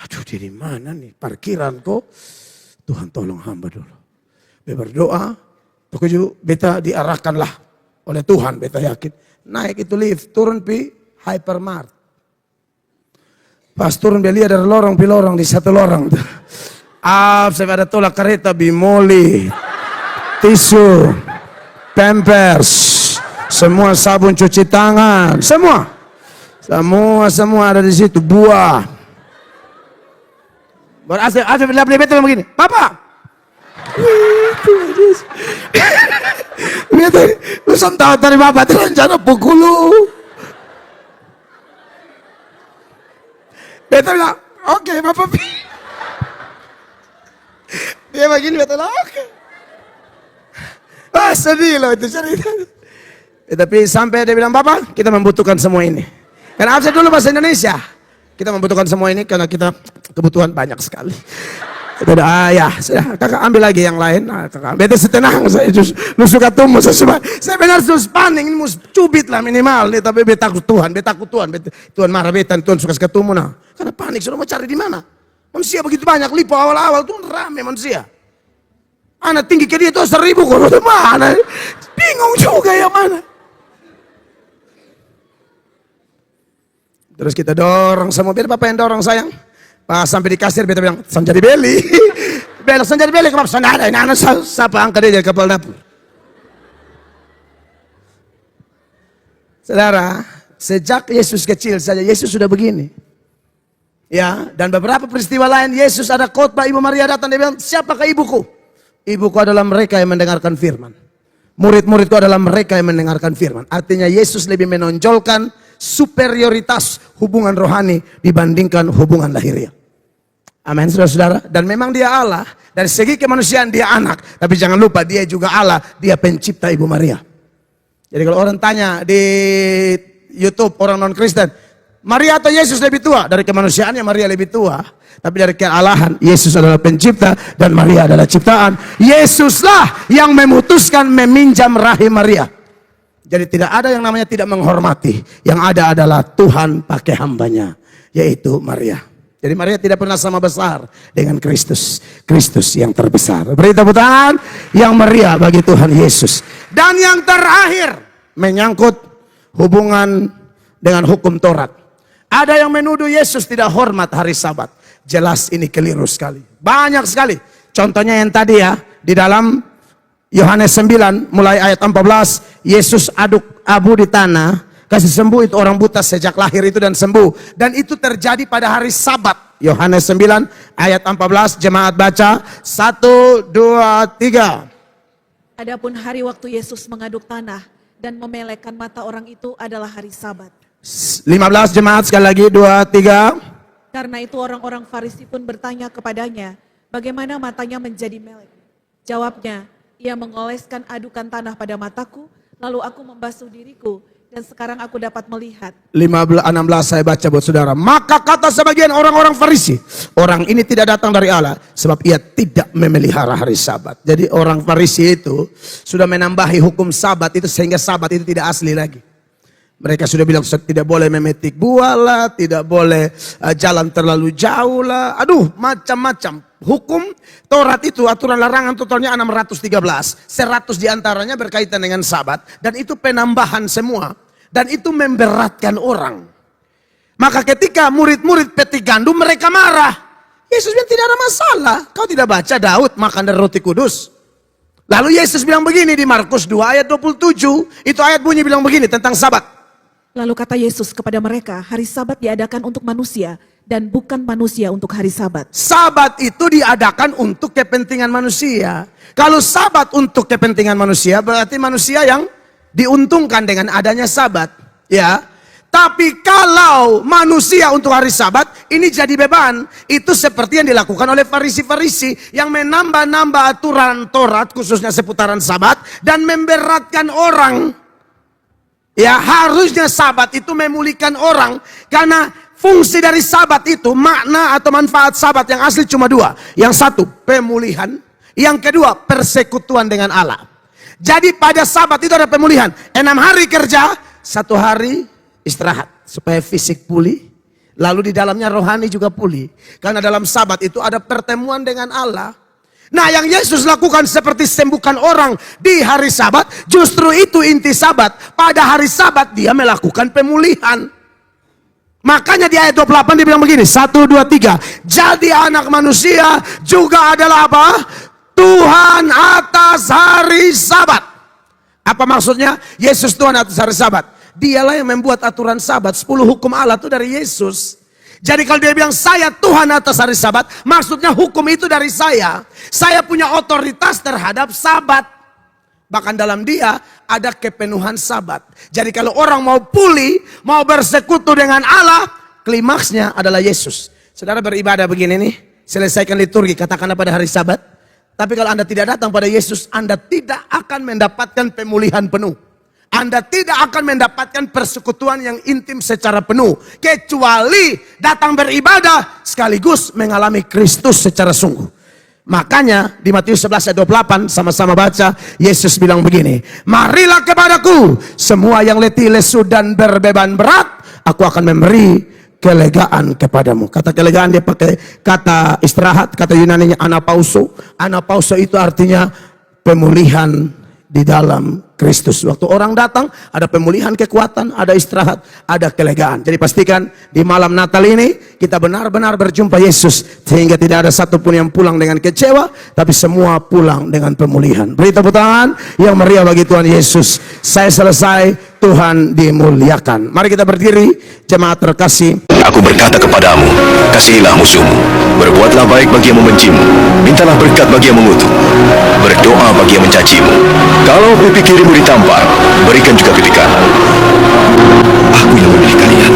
Aduh di mana nih parkiran kok. Tuhan tolong hamba dulu. Beta berdoa. Pokoknya beta diarahkanlah oleh Tuhan. Beta yakin. Naik itu lift. Turun pi hypermart. Pas turun dia lihat dari lorong di satu lorong. Saya ada tolak kereta bimoli. Tisu. Pampers. Semua sabun cuci tangan. Semua ada di situ. Buah. Berasal bilang beta begini, Papa. Beta, lu tahu dari Bapak rencana pukul lu. Beta bilang, oke, Bapak. Dia begini beta bilang, oke. Sedih loh itu cerita. Tapi sampai dia bilang, Bapak, kita membutuhkan semua ini. Karena absen dulu bahasa Indonesia. Kita membutuhkan semua ini karena kita kebutuhan banyak sekali. Sudah, ya, sudah, kakak ambil lagi yang lain. Kakak, beta setenang, saya lu suka tumbuh, saya benar terus paning, ini mus cubit lah minimal. Tapi beta takut Tuhan, Tuhan marah beta, Tuhan suka ketemu nah. Karena panik, sudah mau cari di mana? Manusia begitu banyak, lipo awal-awal tuh rame manusia. Anak tinggi ke dia tuh 1000 kok, mana? Bingung juga yang mana. Terus kita dorong semua, beta Bapak yang dorong sayang. Pas sampai di kasir beta bilang, "San jadi beli." Belok san jadi beli ke Bapak, sana ada. Ini anak siapa angkat dia dari kapal dapur. Saudara, sejak Yesus kecil saja Yesus sudah begini. Ya, dan beberapa peristiwa lain Yesus ada khotbah, Ibu Maria datang dia bilang, "Siapakah ibuku?" Ibuku adalah mereka yang mendengarkan firman. Murid-muridku adalah mereka yang mendengarkan firman. Artinya Yesus lebih menonjolkan superioritas hubungan rohani dibandingkan hubungan lahiriah. Amin, saudara-saudara. Dan memang dia Allah. Dari segi kemanusiaan dia anak. Tapi jangan lupa dia juga Allah. Dia pencipta Ibu Maria. Jadi kalau orang tanya di YouTube orang non-Kristen, Maria atau Yesus lebih tua? Dari kemanusiaannya Maria lebih tua. Tapi dari kealahan, Yesus adalah pencipta dan Maria adalah ciptaan. Yesuslah yang memutuskan meminjam rahim Maria. Jadi tidak ada yang namanya tidak menghormati. Yang ada adalah Tuhan pakai hambanya, yaitu Maria. Jadi Maria tidak pernah sama besar dengan Kristus. Kristus yang terbesar. Beri tepuk tangan yang Maria bagi Tuhan Yesus. Dan yang terakhir menyangkut hubungan dengan hukum Taurat. Ada yang menuduh Yesus tidak hormat hari Sabat. Jelas ini keliru sekali. Banyak sekali. Contohnya yang tadi ya, di dalam Yohanes 9 mulai ayat 14, Yesus aduk abu di tanah, kasih sembuh itu orang buta sejak lahir itu dan sembuh. Dan itu terjadi pada hari Sabat. Yohanes 9 ayat 14, jemaat baca 1, 2, 3. Adapun hari waktu Yesus mengaduk tanah dan memelekkan mata orang itu adalah hari Sabat. 15 jemaat sekali lagi 2, 3. Karena itu orang-orang Farisi pun bertanya kepadanya, bagaimana matanya menjadi melek? Jawabnya, ia mengoleskan adukan tanah pada mataku, lalu aku membasuh diriku, dan sekarang aku dapat melihat. 16 saya baca buat saudara. Maka kata sebagian orang-orang Farisi, orang ini tidak datang dari Allah, sebab ia tidak memelihara hari Sabat. Jadi orang Farisi itu sudah menambahi hukum Sabat itu sehingga Sabat itu tidak asli lagi. Mereka sudah bilang tidak boleh memetik buah lah, tidak boleh jalan terlalu jauh lah. Aduh, macam-macam. Hukum Taurat itu, aturan larangan totalnya 613. 100 diantaranya berkaitan dengan Sabat. Dan itu penambahan semua. Dan itu memberatkan orang. Maka ketika murid-murid petik gandum, mereka marah. Yesus bilang tidak ada masalah. Kau tidak baca Daud makan dari roti kudus. Lalu Yesus bilang begini di Markus 2 ayat 27. Itu ayat bunyi bilang begini tentang Sabat. Lalu kata Yesus kepada mereka, hari Sabat diadakan untuk manusia dan bukan manusia untuk hari Sabat. Sabat itu diadakan untuk kepentingan manusia. Kalau Sabat untuk kepentingan manusia, berarti manusia yang diuntungkan dengan adanya Sabat, ya. Tapi kalau manusia untuk hari Sabat, ini jadi beban. Itu seperti yang dilakukan oleh Farisi-Farisi yang menambah-nambah aturan Taurat khususnya seputaran Sabat dan memberatkan orang. Ya, harusnya Sabat itu memulihkan orang karena fungsi dari Sabat itu, makna atau manfaat Sabat yang asli cuma dua. Yang satu, pemulihan. Yang kedua, persekutuan dengan Allah. Jadi pada Sabat itu ada pemulihan. 6 hari kerja, 1 hari istirahat supaya fisik pulih. Lalu di dalamnya rohani juga pulih. Karena dalam Sabat itu ada pertemuan dengan Allah. Nah, yang Yesus lakukan seperti sembuhkan orang di hari Sabat, justru itu inti Sabat. Pada hari Sabat dia melakukan pemulihan. Makanya di ayat 28 dia bilang begini, 1, 2, 3. Jadi anak manusia juga adalah apa? Tuhan atas hari Sabat. Apa maksudnya? Yesus Tuhan atas hari Sabat. Dialah yang membuat aturan Sabat. 10 hukum Allah itu dari Yesus. Jadi kalau dia bilang saya Tuhan atas hari Sabat, maksudnya hukum itu dari saya. Saya punya otoritas terhadap Sabat. Bahkan dalam dia ada kepenuhan Sabat. Jadi kalau orang mau pulih, mau bersekutu dengan Allah, klimaksnya adalah Yesus. Saudara beribadah begini nih, selesaikan liturgi katakanlah pada hari Sabat. Tapi kalau Anda tidak datang pada Yesus, Anda tidak akan mendapatkan pemulihan penuh. Anda tidak akan mendapatkan persekutuan yang intim secara penuh. Kecuali datang beribadah sekaligus mengalami Kristus secara sungguh. Makanya di Matius 11 ayat 28 sama-sama baca. Yesus bilang begini. Marilah kepadaku semua yang letih lesu dan berbeban berat. Aku akan memberi kelegaan kepadamu. Kata kelegaan dia pakai kata istirahat. Kata Yunaninya anapauso. Anapauso itu artinya pemulihan di dalam Kristus. Waktu orang datang, ada pemulihan kekuatan, ada istirahat, ada kelegaan. Jadi pastikan di malam Natal ini kita benar-benar berjumpa Yesus sehingga tidak ada satupun yang pulang dengan kecewa, tapi semua pulang dengan pemulihan. Beri tepuk tangan yang meriah bagi Tuhan Yesus. Saya selesai, Tuhan dimuliakan. Mari kita berdiri, jemaat terkasih. Aku berkata kepadamu, kasihilah musuhmu, berbuatlah baik bagi yang membencimu, mintalah berkat bagi yang mengutuk, berdoa bagi yang mencacimu. Kalau pipi kirimu ditampar, berikan juga pipi kanan. Aku yang memilih kalian.